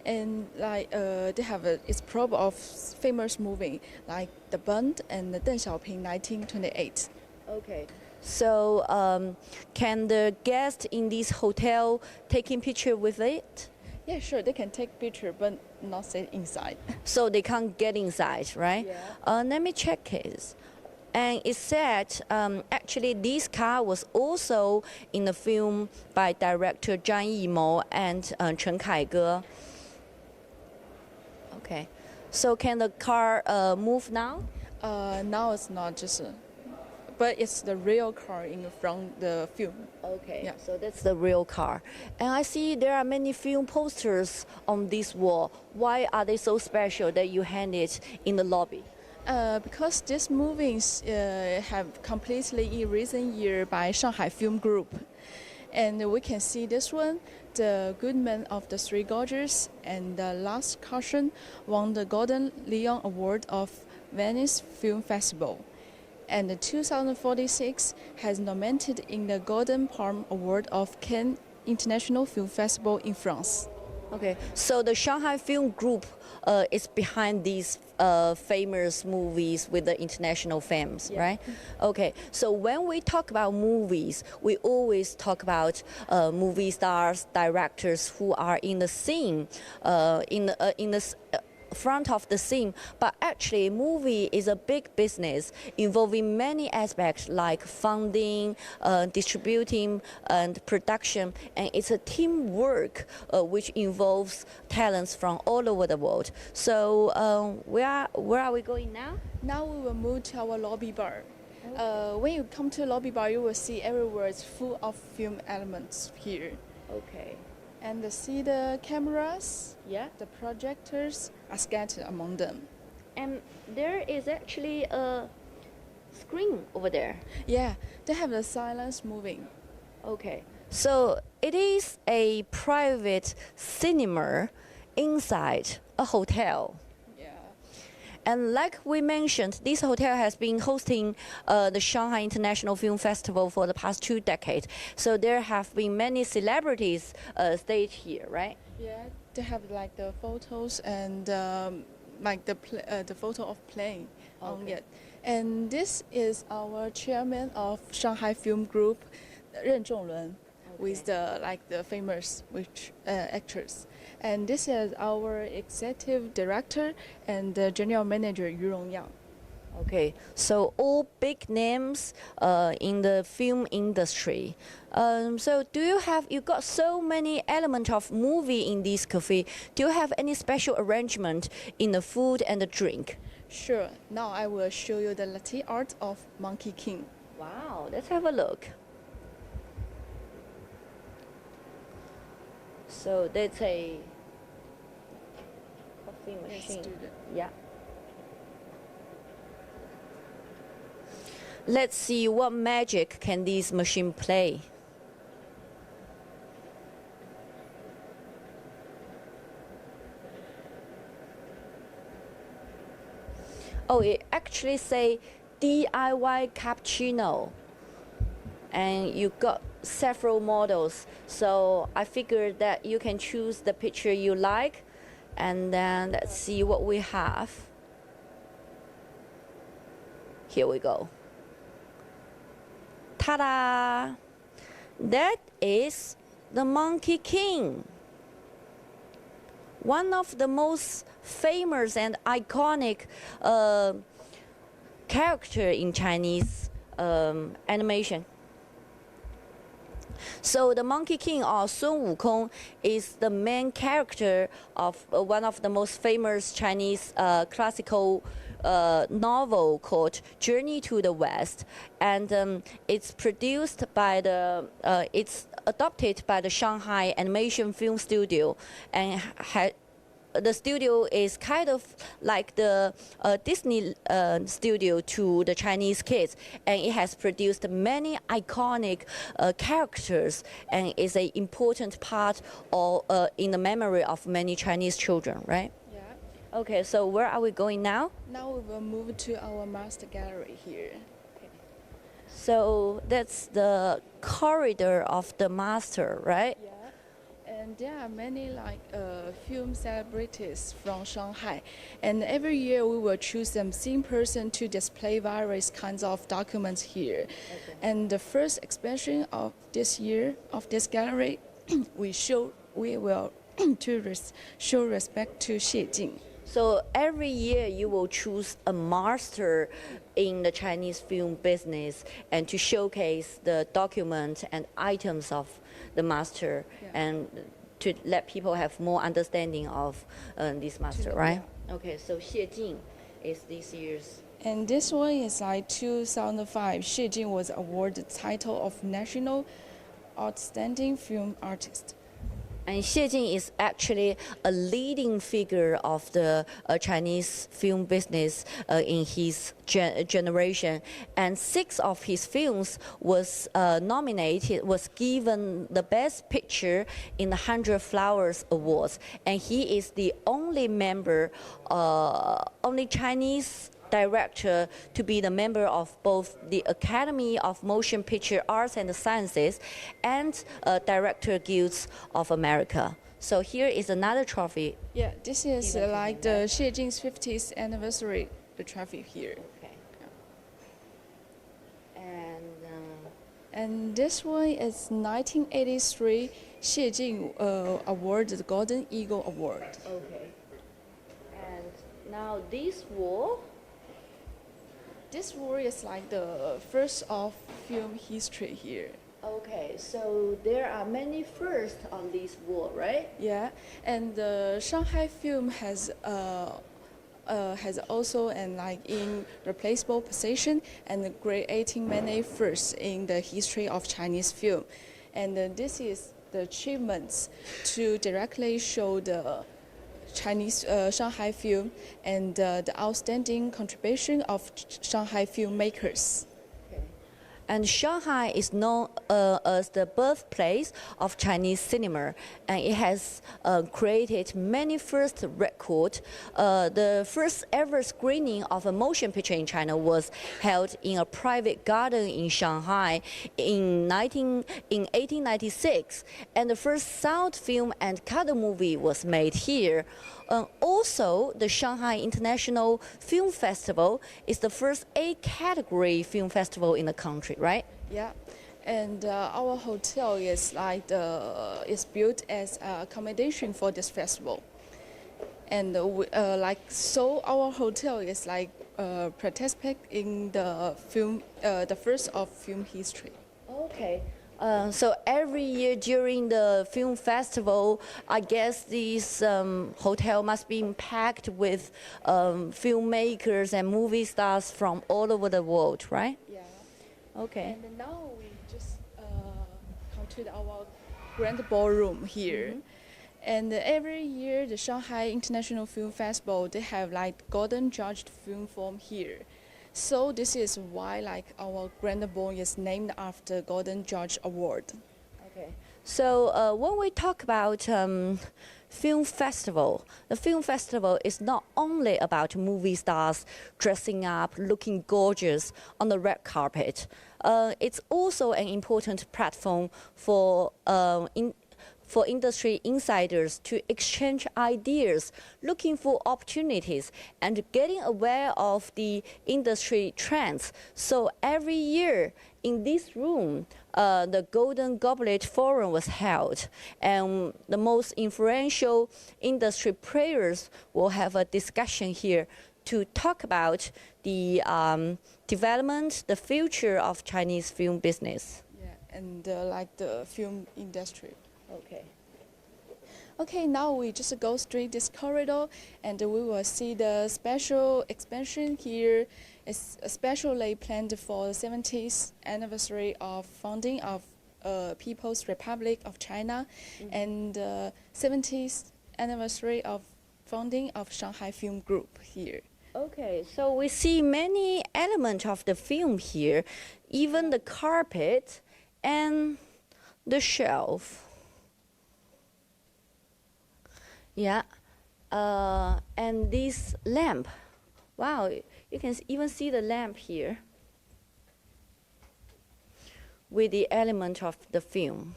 and like they have it's prop of famous movie like The Bund and Deng Xiaoping 1928. Okay. So can the guests in this hotel taking picture with it? Yeah, sure. They can take picture, but not sit inside. So they can't get inside, right? Yeah. Let me check it. And it said actually this car was also in the film by director Zhang Yimou and Chen Kaige. Okay, so can the car move now? Now it's not just, but it's the real car from the film. Okay, yeah. So that's the real car. And I see there are many film posters on this wall. Why are they so special that you hang it in the lobby? Because these movies have completely in recent year by Shanghai Film Group. And we can see this one, The Good Man of the Three Gorges and The Last Caution won the Golden Lion Award of Venice Film Festival. And the 2046 has nominated in the Golden Palm Award of Cannes International Film Festival in France. Okay, so the Shanghai Film Group is behind these famous movies with the international films, Yeah. right? Okay, so when we talk about movies, we always talk about movie stars, directors who are in the scene, in the front of the scene, but actually movie is a big business involving many aspects like funding, distributing and production, and it's a teamwork which involves talents from all over the world. So where are we going now? Now we will move to our lobby bar. When you come to lobby bar, you will see everywhere is full of film elements here. Okay. And see the cameras, yeah, the projectors are scattered among them. And there is actually a screen over there. Yeah, they have the silence moving. Okay, so it is a private cinema inside a hotel. And like we mentioned, this hotel has been hosting the Shanghai International Film Festival for the past 2 decades. So there have been many celebrities stayed here, right? Yeah, they have like the photos and like the photo of plane on it. And this is our chairman of Shanghai Film Group, Ren Zhonglun, with the famous actors. And this is our executive director and general manager Yu Rongyang. Okay, so all big names in the film industry. So you got so many elements of movie in this cafe. Do you have any special arrangement in the food and the drink? Sure. Now I will show you the latte art of Monkey King. Wow, let's have a look. So that's a coffee machine. Yeah. Let's see what magic can this machine play. Oh, it actually say DIY cappuccino. And you got several models. So I figured that you can choose the picture you like. And then let's see what we have. Here we go. Ta-da! That is the Monkey King. One of the most famous and iconic character in Chinese animation. So the Monkey King, or Sun Wukong, is the main character of one of the most famous Chinese classical novel called Journey to the West, and it's produced by it's adopted by the Shanghai Animation Film Studio, and the studio is kind of like the Disney studio to the Chinese kids, and it has produced many iconic characters, and is an important part of in the memory of many Chinese children, right? Yeah. Okay, so where are we going now? Now we will move to our master gallery here. Okay. So that's the corridor of the master, right? Yeah. And there are many film celebrities from Shanghai, and every year we will choose them same person to display various kinds of documents here. Okay. And the first expansion of this year of this gallery, we will show respect to Zhejiang. So every year you will choose a master in the Chinese film business and to showcase the document and items of the master and to let people have more understanding of this master, right? Okay, so Xie Jing is this year's. And this one is like 2005. Xie Jing was awarded the title of National Outstanding Film Artist. And Xie Jing is actually a leading figure of the Chinese film business in his generation. And 6 of his films was was given the Best Picture in the 100 Flowers Awards. And he is the only member, only Chinese director to be the member of both the Academy of Motion Picture Arts and Sciences and Director Guilds of America. So here is another trophy. Yeah, this is like the Xie Jing's 50th anniversary, the trophy here. Okay. And this one is 1983 Xie Jing awarded the Golden Eagle Award. Okay. And now this wall. This wall is like the first of film history here. Okay, so there are many firsts on this wall, right? Yeah, and the Shanghai film has also an like irreplaceable position and creating many firsts in the history of Chinese film, and this is the achievements to directly show the Chinese Shanghai film and the outstanding contribution of Shanghai filmmakers. And Shanghai is known as the birthplace of Chinese cinema, and it has created many first records. The first ever screening of a motion picture in China was held in a private garden in Shanghai in 1896, and the first sound film and color movie was made here. Also, the Shanghai International Film Festival is the first A-category film festival in the country, right? Yeah, and our hotel is like is built as accommodation for this festival, and so our hotel is like participate in the film, the first of film history. Okay. So every year during the film festival, I guess this hotel must be packed with filmmakers and movie stars from all over the world, right? Yeah. Okay. And now we just come to our grand ballroom here. Mm-hmm. And every year, the Shanghai International Film Festival, they have like Golden Judged Film Form here. So this is why like our Grand Ball is named after Golden Judge Award. Okay. So when we talk about film festival, the film festival is not only about movie stars dressing up, looking gorgeous on the red carpet. It's also an important platform for industry insiders to exchange ideas, looking for opportunities, and getting aware of the industry trends. So every year in this room, the Golden Goblet Forum was held, and the most influential industry players will have a discussion here to talk about the development, the future of Chinese film business. Yeah, and like the film industry. Okay. Okay, now we just go straight this corridor and we will see the special expansion here. It's especially planned for the 70th anniversary of founding of People's Republic of China and 70th anniversary of founding of Shanghai Film Group here. Okay, so we see many elements of the film here, even the carpet and the shelf. Yeah, and this lamp, wow, you can even see the lamp here with the element of the film.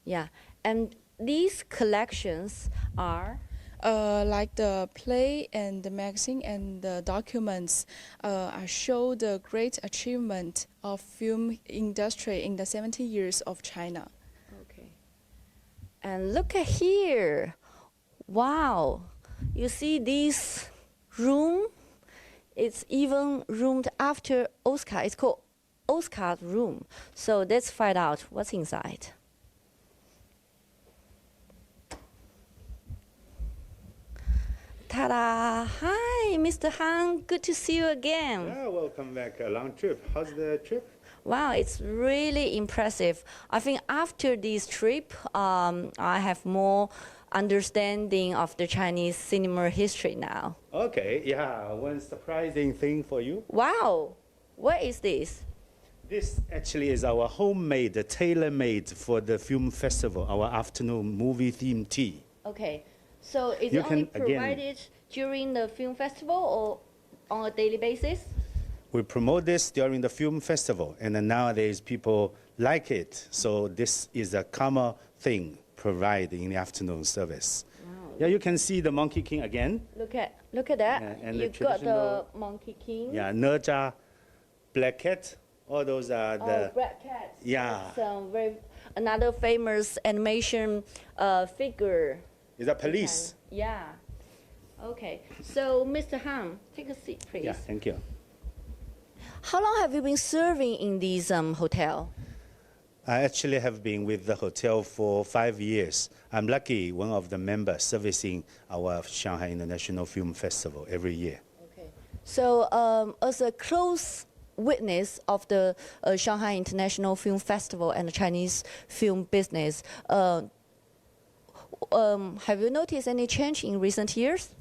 Yeah, and these collections are like the play and the magazine and the documents show the great achievement of film industry in the 70 years of China. And look at here. Wow. You see this room, it's even roomed after Oscar. It's called Oscar's room. So let's find out what's inside. Ta-da! Hi, Mr. Han. Good to see you again. Yeah, welcome back. A long trip. How's the trip? Wow, it's really impressive. I think after this trip, I have more understanding of the Chinese cinema history now. Okay, yeah. One surprising thing for you. Wow, what is this? This actually is our homemade, tailor-made for the film festival, our afternoon movie theme tea. Okay, so is You it only can, again- provided during the film festival or on a daily basis? We promote this during the film festival, and then nowadays people like it. So this is a common thing provided in the afternoon service. Wow. Yeah, you can see the Monkey King again. Look at that. And the You've got the traditional- Monkey King. Yeah, Naja, Black Cat, all those are the... Oh, Black Cat. Yeah. It's another famous animation figure. Is that police? Yeah. Okay. So, Mr. Han, take a seat, please. Yeah, thank you. How long have you been serving in this hotel? I actually have been with the hotel for 5 years. I'm lucky, one of the members servicing our Shanghai International Film Festival every year. So, as a close witness of the Shanghai International Film Festival and the Chinese film business, have you noticed any change in recent years?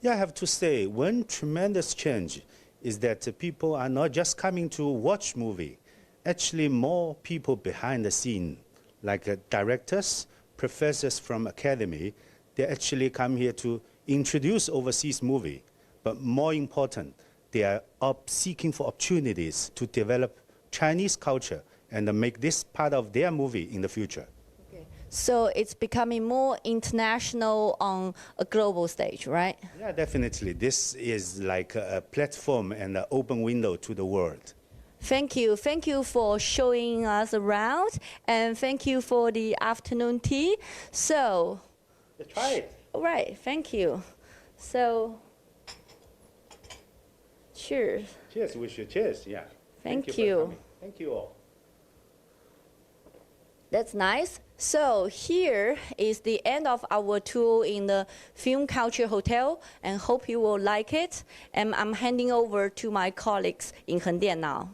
Yeah, I have to say, one tremendous change is that people are not just coming to watch movie. Actually, more people behind the scene, like directors, professors from academy, they actually come here to introduce overseas movie. But more important, they are seeking for opportunities to develop Chinese culture and make this part of their movie in the future. So it's becoming more international on a global stage, right? Yeah, definitely. This is like a platform and an open window to the world. Thank you. Thank you for showing us around, and thank you for the afternoon tea. So, try it. All right, thank you. So, cheers. Cheers, wish you cheers, yeah. Thank for you. coming. Thank you all. That's nice. So here is the end of our tour in the Film Culture Hotel, and hope you will like it. And I'm handing over to my colleagues in Hengdian now.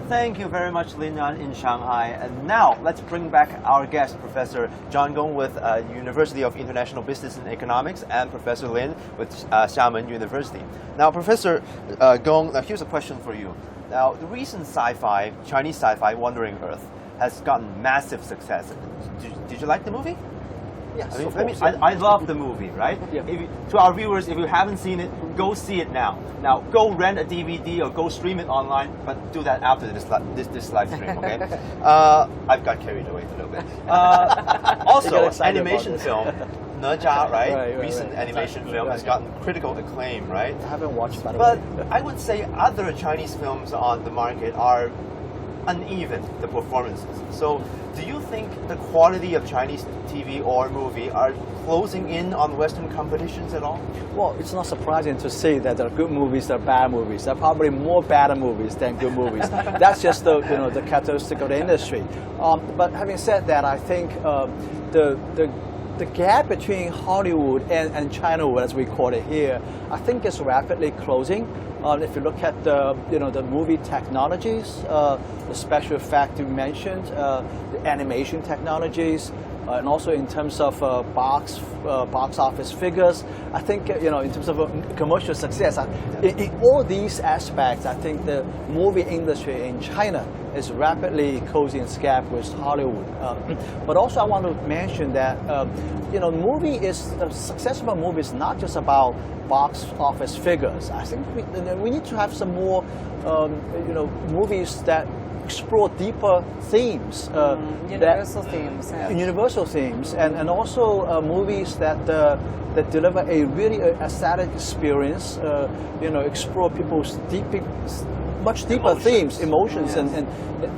Thank you very much, Lin Yan in Shanghai. And now let's bring back our guest, Professor John Gong with University of International Business and Economics, and Professor Lin with Xiamen University. Now, Professor Gong, here's a question for you. Now, the recent sci-fi, Chinese sci-fi, Wandering Earth, has gotten massive success. Did you like the movie? Yes, I love the movie, right? Yeah. To our viewers, if you haven't seen it, go see it now. Now, go rent a DVD or go stream it online, but do that after this live stream, okay? I've got carried away a little bit. Also, animation film, Naja, right? Recent animation film has gotten critical acclaim, right? I haven't watched that. But I would say other Chinese films on the market are uneven, the performances. So do you think the quality of Chinese TV or movie are closing in on Western competitions at all? Well, it's not surprising to see that there are good movies, there are bad movies. There are probably more bad movies than good movies. That's just the the characteristic of the industry. But having said that, I think the gap between Hollywood and China, as we call it here, I think is rapidly closing. If you look at the movie technologies, the special effect you mentioned, the animation technologies, and also in terms of box office figures, I think in terms of commercial success, in all these aspects, I think the movie industry in China is rapidly closing its gap with Hollywood. But also, I want to mention that successful movie is not just about box office figures. I think we need to have some more movies that explore deeper themes. Universal themes. Yeah. Universal themes, and also movies that deliver a really aesthetic experience. Explore people's much deeper themes, emotions, and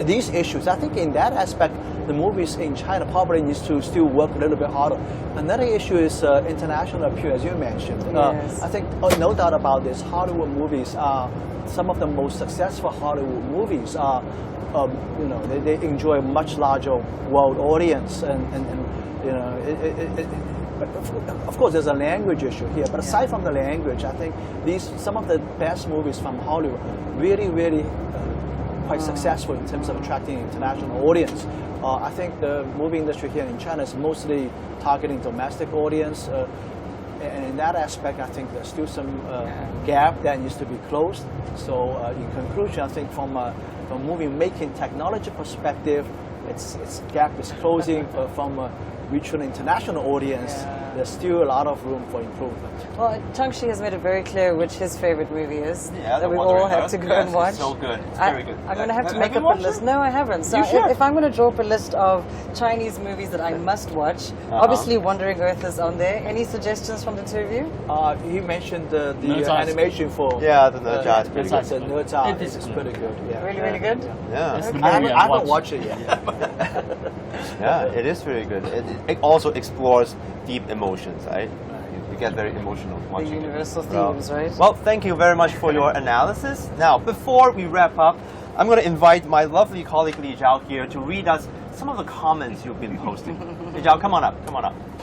these issues. I think in that aspect, the movies in China probably needs to still work a little bit harder. Another issue is international appeal, as you mentioned. Yes. I think no doubt about this. Hollywood movies are some of the most successful Hollywood movies are. They enjoy a much larger world audience, and but of course, there's a language issue here. But aside from the language, I think some of the best movies from Hollywood really quite successful in terms of attracting international audience. I think the movie industry here in China is mostly targeting domestic audience. And in that aspect, I think there's still some gap that needs to be closed. So in conclusion, I think from movie making technology perspective, its gap is closing. From reaching an international audience, there's still a lot of room for improvement. Well, Changshi has made it very clear which his favorite movie is that we Wuthering all have Heights. to go and watch. It's so good. It's very good. I'm going to have to Have make you up a watched list. it? No, I haven't. So You should. if I'm going to draw up a list of Chinese movies that I must watch, obviously Wandering Earth is on there. Any suggestions from the two of you? He mentioned the哪吒. animation for the哪吒is pretty good.哪吒is pretty good. Yeah. Really good? Yeah. That's the I movie haven't watched. watched it yet. Yeah, it is very good. It also explores deep emotions, right? You get very emotional watching The it. universal Well, themes, right? Well, thank you very much for your analysis. Now, before we wrap up, I'm going to invite my lovely colleague Li Zhao here to read us some of the comments you've been posting. Li Zhao, come on up.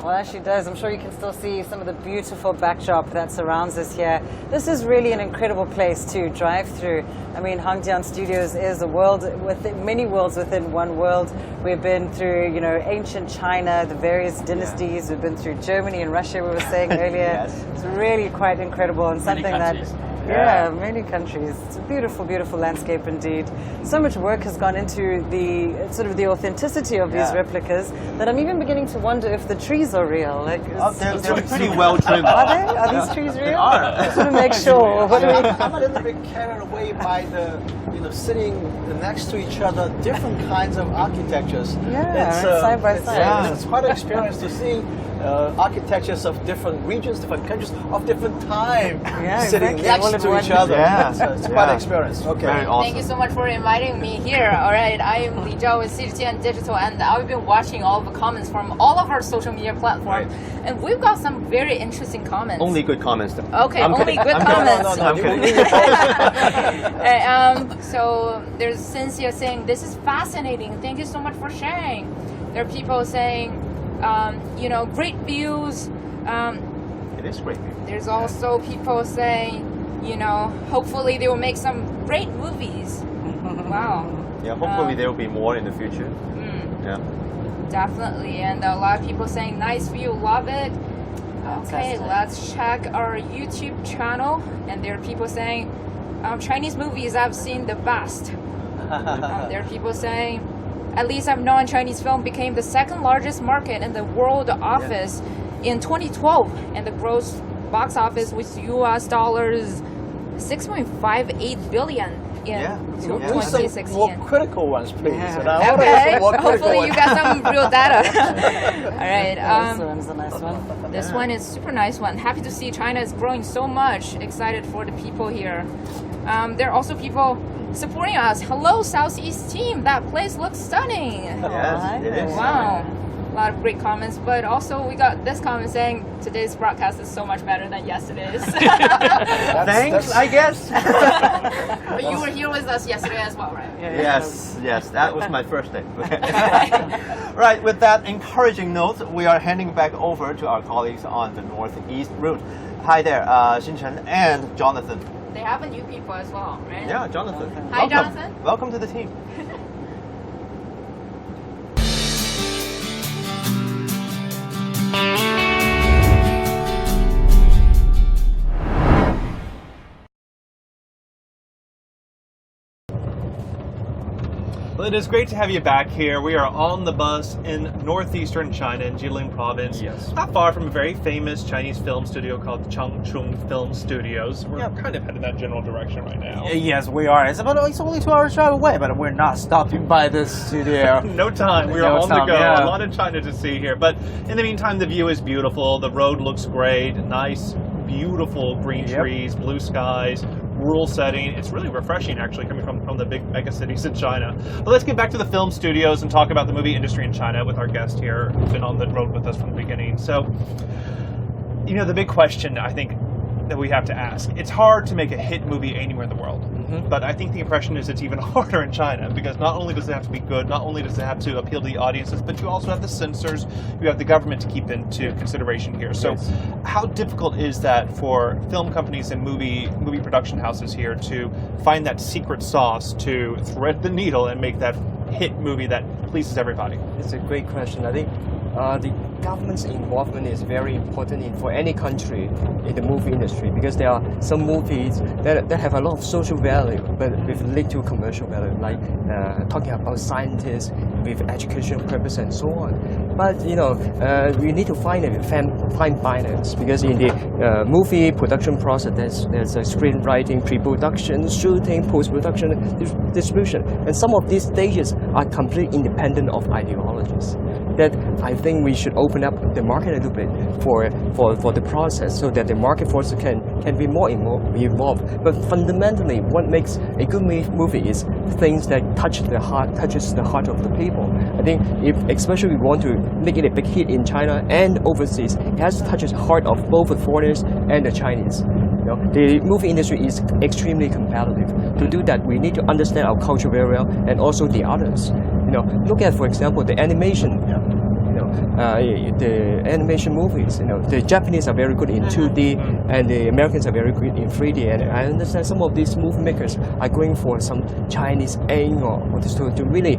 Well, as she does, I'm sure you can still see some of the beautiful backdrop that surrounds us here. This is really an incredible place to drive through. I mean, Hengdian Studios is a world within many worlds within one world. We've been through, ancient China, the various dynasties. We've been through Germany and Russia, we were saying earlier. Yes. It's really quite incredible and Many something that. countries. Yeah, many countries. It's a beautiful, beautiful landscape indeed. So much work has gone into the the authenticity of these replicas that I'm even beginning to wonder if the trees are real. They're pretty well trimmed. Are they? Are these trees real? They are. I just want to make sure. I'm a little bit carried away by the sitting next to each other, different kinds of architectures. Yeah, side by side. It's quite an experience to see architectures of different regions, different countries, of different time, sitting exactly. next to each other. Yeah. It's quite an experience. Okay. Very awesome. Thank you so much for inviting me here. All right, I am Li Zhao with CGTN Digital, and I've been watching all the comments from all of our social media platforms, and we've got some very interesting comments. Only good comments. Okay, only good comments. I'm kidding. So there's Cynthia saying, this is fascinating. Thank you so much for sharing. There are people saying, great views. It is great views. There's also people saying, hopefully they will make some great movies. Wow. Yeah, hopefully there will be more in the future. Yeah. Definitely. And a lot of people saying, nice view, love it. Okay, let's check our YouTube channel. And there are people saying, Chinese movies I've seen the best. There are people saying, at least I've known Chinese film became the second largest market in the world office in 2012, and the gross box office was US dollars 6.58 billion in 2016. Some more critical ones, please. Okay, hopefully you got some real data. All right. This one's a nice one. This one is super nice one. Happy to see China is growing so much. Excited for the people here. There are also people supporting us. Hello, Southeast team. That place looks stunning. Yes, it is. Wow. A lot of great comments, but also we got this comment saying today's broadcast is so much better than yesterday's. Thanks, I guess. But you were here with us yesterday as well, right? Yes, that was my first day. Right, with that encouraging note, we are handing back over to our colleagues on the northeast route. Hi there, Xinchen and Jonathan. They have a new people as well, right? Yeah, Jonathan. Hi, Welcome. Jonathan. Welcome to the team. Well, it is great to have you back here. We are on the bus in northeastern China, in Jilin province. Yes. Not far from a very famous Chinese film studio called Changchun Film Studios. We're kind of headed that general direction right now. Yes, we are. It's only 2 hours drive away, but we're not stopping by this studio. No time. We are No on time, the go. yeah. A lot of China to see here. But in the meantime, the view is beautiful. The road looks great. Nice, beautiful green trees, blue skies, rural setting. It's really refreshing, actually, coming from the big mega cities in China. But let's get back to the film studios and talk about the movie industry in China with our guest here, who's been on the road with us from the beginning. So, you know, the big question, I think, that we have to ask. It's hard to make a hit movie anywhere in the world. But I think the impression is it's even harder in China, because not only does it have to be good, not only does it have to appeal to the audiences, but you also have the censors, you have the government to keep into consideration here. So how difficult is that for film companies and movie production houses here to find that secret sauce to thread the needle and make that hit movie that pleases everybody? It's a great question. I think the government's involvement is very important for any country in the movie industry, because there are some movies that have a lot of social value but with little commercial value, like talking about scientists with educational purpose and so on. But you know, we need to find a fine balance, because in the movie production process there's a screenwriting, pre-production, shooting, post-production, distribution, and some of these stages are completely independent of ideologies. That I think we should open up the market a little bit for the process, so that the market forces can be more involved. But fundamentally, what makes a good movie is things that touches the heart of the people. I think especially we want to make it a big hit in China and overseas, it has to touch the heart of both the foreigners and the Chinese. You know, the movie industry is extremely competitive. To do that, we need to understand our culture very well, and also the others. You know, look at, for example, the animation. The animation movies. You know, the Japanese are very good in 2D, and the Americans are very good in 3D. And I understand some of these movie makers are going for some Chinese aim or to really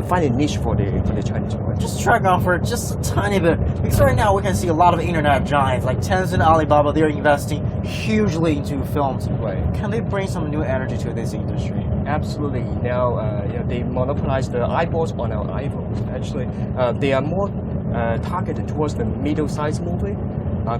find a niche for the Chinese market. Just track on for just a tiny bit, because right now we can see a lot of internet giants like Tencent, Alibaba. They're investing hugely into films. Right. Can they bring some new energy to this industry? Absolutely. Now, you know, they monopolize the eyeballs on our iPhones. Actually, they are more targeted towards the middle-sized movie,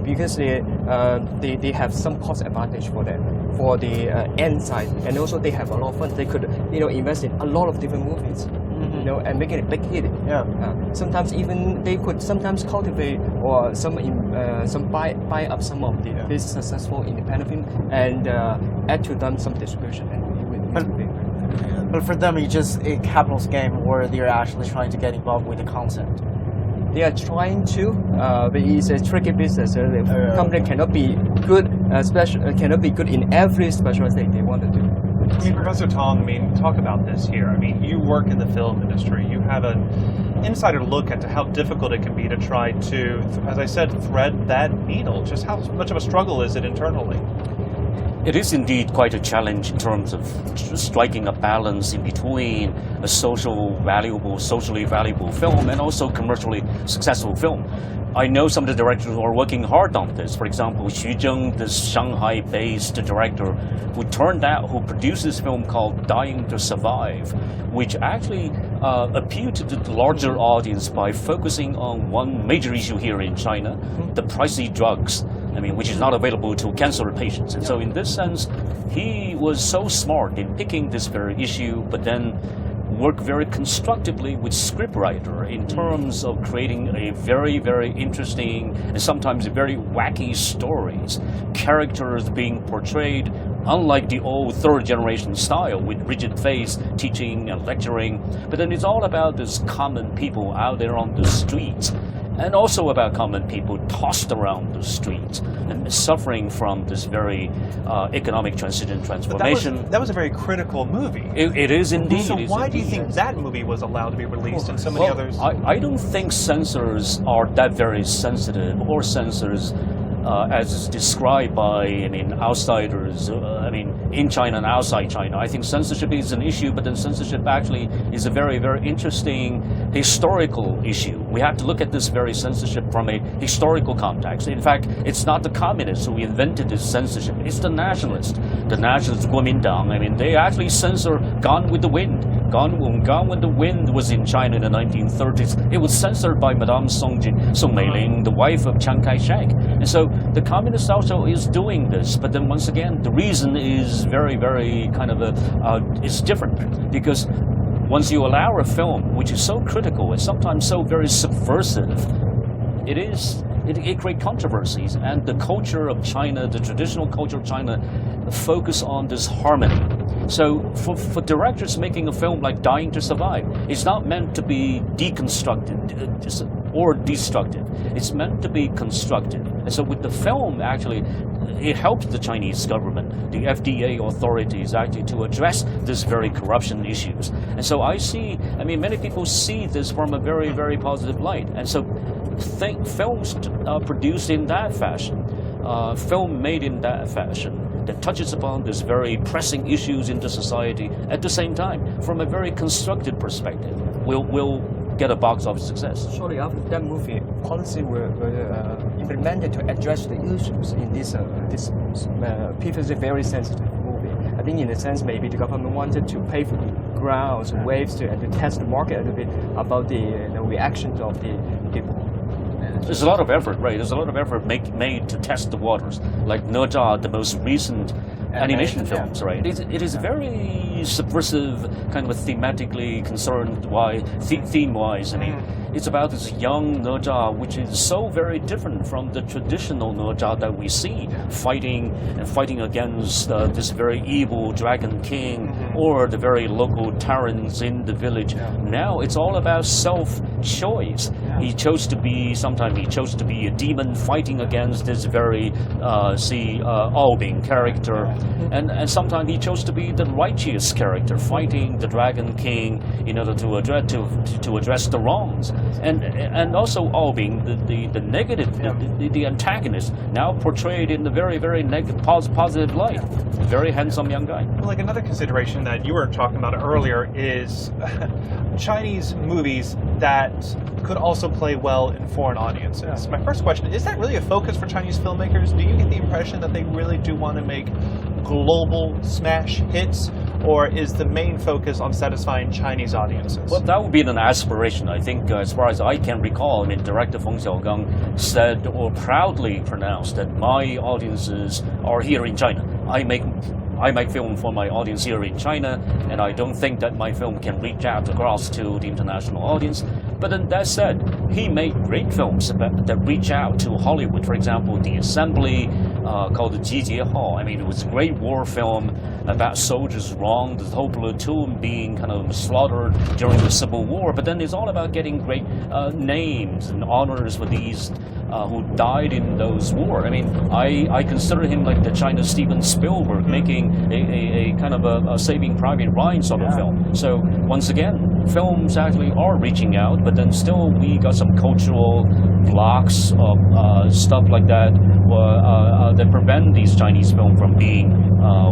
because they have some cost advantage for them, for the end size, and also they have a lot of fun. They could, you know, invest in a lot of different movies, you know, and make it a big hit. Yeah. Sometimes even they could cultivate or buy up some of this successful independent film and add to them some distribution, and But for them, it's just a capitalist game where they're actually trying to get involved with the content. They are trying to, but it's a tricky business. The company cannot be good, cannot be good in every special thing they want to do. Hey, Professor Tong, I mean, talk about this here. I mean, you work in the film industry. You have an insider look into how difficult it can be to try to, as I said, thread that needle. Just how much of a struggle is it internally? It is indeed quite a challenge in terms of striking a balance in between a socially valuable film and also commercially successful film. I know some of the directors who are working hard on this. For example, Zhejiang, the Shanghai-based director who produced this film called Dying to Survive, which actually appealed to the larger audience by focusing on one major issue here in China, the pricey drugs. I mean, which is not available to cancer patients. And so in this sense, he was so smart in picking this very issue, but then work very constructively with scriptwriter in terms of creating a very, very interesting and sometimes very wacky stories. Characters being portrayed unlike the old third generation style with rigid face, teaching and lecturing. But then it's all about this common people out there on the streets, and also about common people tossed around the streets and suffering from this very economic transformation. That was a very critical movie. It is indeed. So why do you think that movie was allowed to be released and so many others? I don't think censors are that very sensitive, or censors as is described by, outsiders, in China and outside China. I think censorship is an issue, but then censorship actually is a very, very interesting historical issue. We have to look at this very censorship from a historical context. In fact, it's not the communists who invented this censorship. It's the nationalists. The nationalists, Kuomintang, they actually censor Gone with the Wind. Gone with the Wind was in China in the 1930s. It was censored by Madame Song Meiling, the wife of Chiang Kai-shek. And so the communist also is doing this. But then once again, the reason is very, very kind of it's different. Because once you allow a film which is so critical and sometimes so very subversive, it creates controversies, and the culture of China, the traditional culture of China, focus on this harmony. So for directors making a film like Dying to Survive, it's not meant to be deconstructed or destructive. It's meant to be constructive. And so with the film, actually, it helps the Chinese government, the FDA authorities, actually to address this very corruption issues. And so many people see this from a very, very positive light. And so films produced in that fashion, film made in that fashion, that touches upon these very pressing issues in the society at the same time, from a very constructive perspective, will get a box office success. Shortly after that movie, policy were implemented to address the issues in this previously very sensitive movie. I think in a sense maybe the government wanted to pave grounds, waves to test the market a little bit about the reactions of the people. There's a lot of effort, right? There's a lot of effort made to test the waters. Like Ne Zha, the most recent animation films, right? It is very subversive, kind of thematically concerned, theme-wise. I mean, it's about this young Ne Zha, which is so very different from the traditional Ne Zha that we see, fighting against this very evil dragon king or the very local tyrants in the village. Now it's all about self-choice. He chose to be a demon fighting against this very Aobing character, and sometimes he chose to be the righteous character fighting the dragon king in order to address the wrongs. And also Aobing, the negative, the antagonist, now portrayed in the very, very positive light. Very handsome young guy. Like another consideration that you were talking about earlier is Chinese movies that could also play well in foreign audiences. My first question, is that really a focus for Chinese filmmakers? Do you get the impression that they really do want to make global smash hits, or is the main focus on satisfying Chinese audiences? Well, that would be an aspiration. I think, as far as I can recall, director Feng Xiaogang said or proudly pronounced that my audiences are here in China. I make film for my audience here in China, and I don't think that my film can reach out across to the international audience. But then that said, he made great films that reach out to Hollywood. For example, The Assembly, called the Zhejiang. I mean, it was a great war film about soldiers wronged, the whole platoon being kind of slaughtered during the Civil War. But then it's all about getting great names and honors for these who died in those wars. I mean, I consider him like the China Steven Spielberg, making a kind of a Saving Private Ryan sort of film. So once again, films actually are reaching out, but then still we got some cultural blocks of stuff like that that prevent these Chinese films from being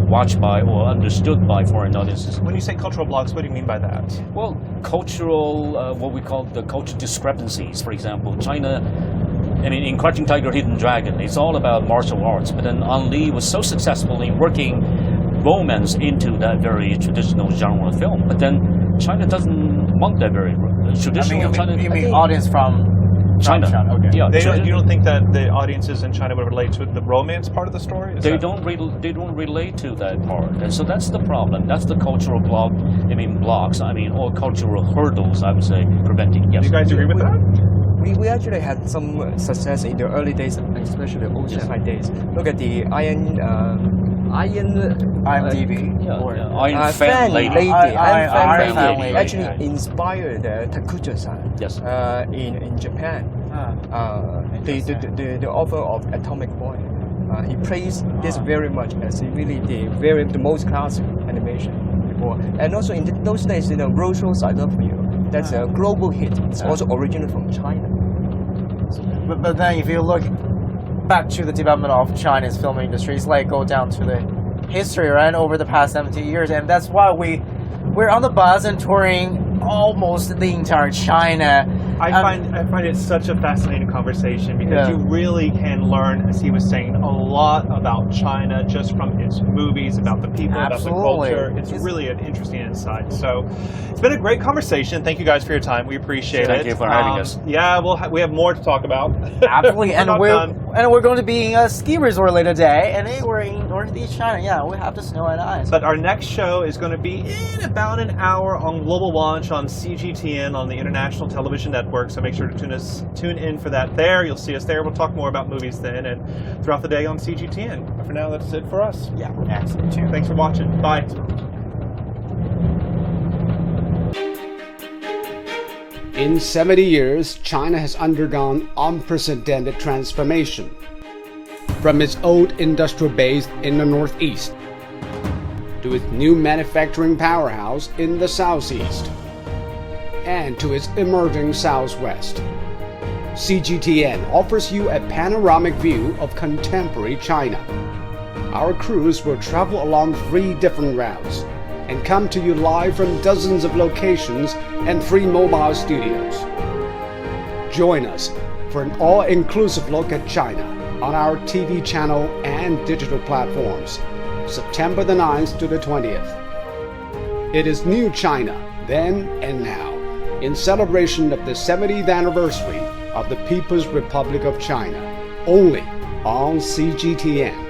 watched by or understood by foreign audiences. When you say cultural blocks, what do you mean by that? Well, cultural, what we call the cultural discrepancies. For example, China, in Crouching Tiger, Hidden Dragon, it's all about martial arts. But then Ang Lee was so successful in working romance into that very traditional genre of film. But then China doesn't want that very traditional. You mean audience from China? Okay. Yeah. You don't think that the audiences in China would relate to the romance part of the story? They don't relate to that part, and so that's the problem. That's the cultural blocks. Or cultural hurdles, I would say, preventing. Yes. Do you guys agree with that? We actually had some success in the early days, especially the old Shanghai days. Look at the Iron Fan Lady. Actually inspired Takuja-san. Yes. In Japan. The author of Atomic Boy. He praised this very much as really the most classic animation before. And also in those days, Roscoe's I Love You. That's a global hit. It's also original from China. But then if you look back to the development of China's film industry, it's like go down to the history, right, over the past 70 years. And that's why we're on the bus and touring almost the entire China. I find it such a fascinating conversation because you really can learn, as he was saying, a lot about China just from its movies, about the people, about the culture. It's really an interesting insight. So it's been a great conversation. Thank you guys for your time. We appreciate it. Thank you for having us. Yeah, we have more to talk about. Absolutely, and we're going to be in a ski resort later today, and we're in northeast China. Yeah, we have the snow and ice. But our next show is going to be in about an hour on Global Launch on CGTN on the International Television Network. So make sure to tune in for that there. You'll see us there. We'll talk more about movies then and throughout the day on CGTN. But for now, that's it for us. Yeah, excellent. Thanks for watching. Bye. In 70 years, China has undergone unprecedented transformation. From its old industrial base in the northeast to its new manufacturing powerhouse in the southeast and to its emerging southwest, CGTN offers you a panoramic view of contemporary China. Our crews will travel along 3 different routes and come to you live from dozens of locations and 3 mobile studios. Join us for an all-inclusive look at China on our TV channel and digital platforms, September the 9th to the 20th. It is New China, then and now, in celebration of the 70th anniversary of the People's Republic of China, only on CGTN.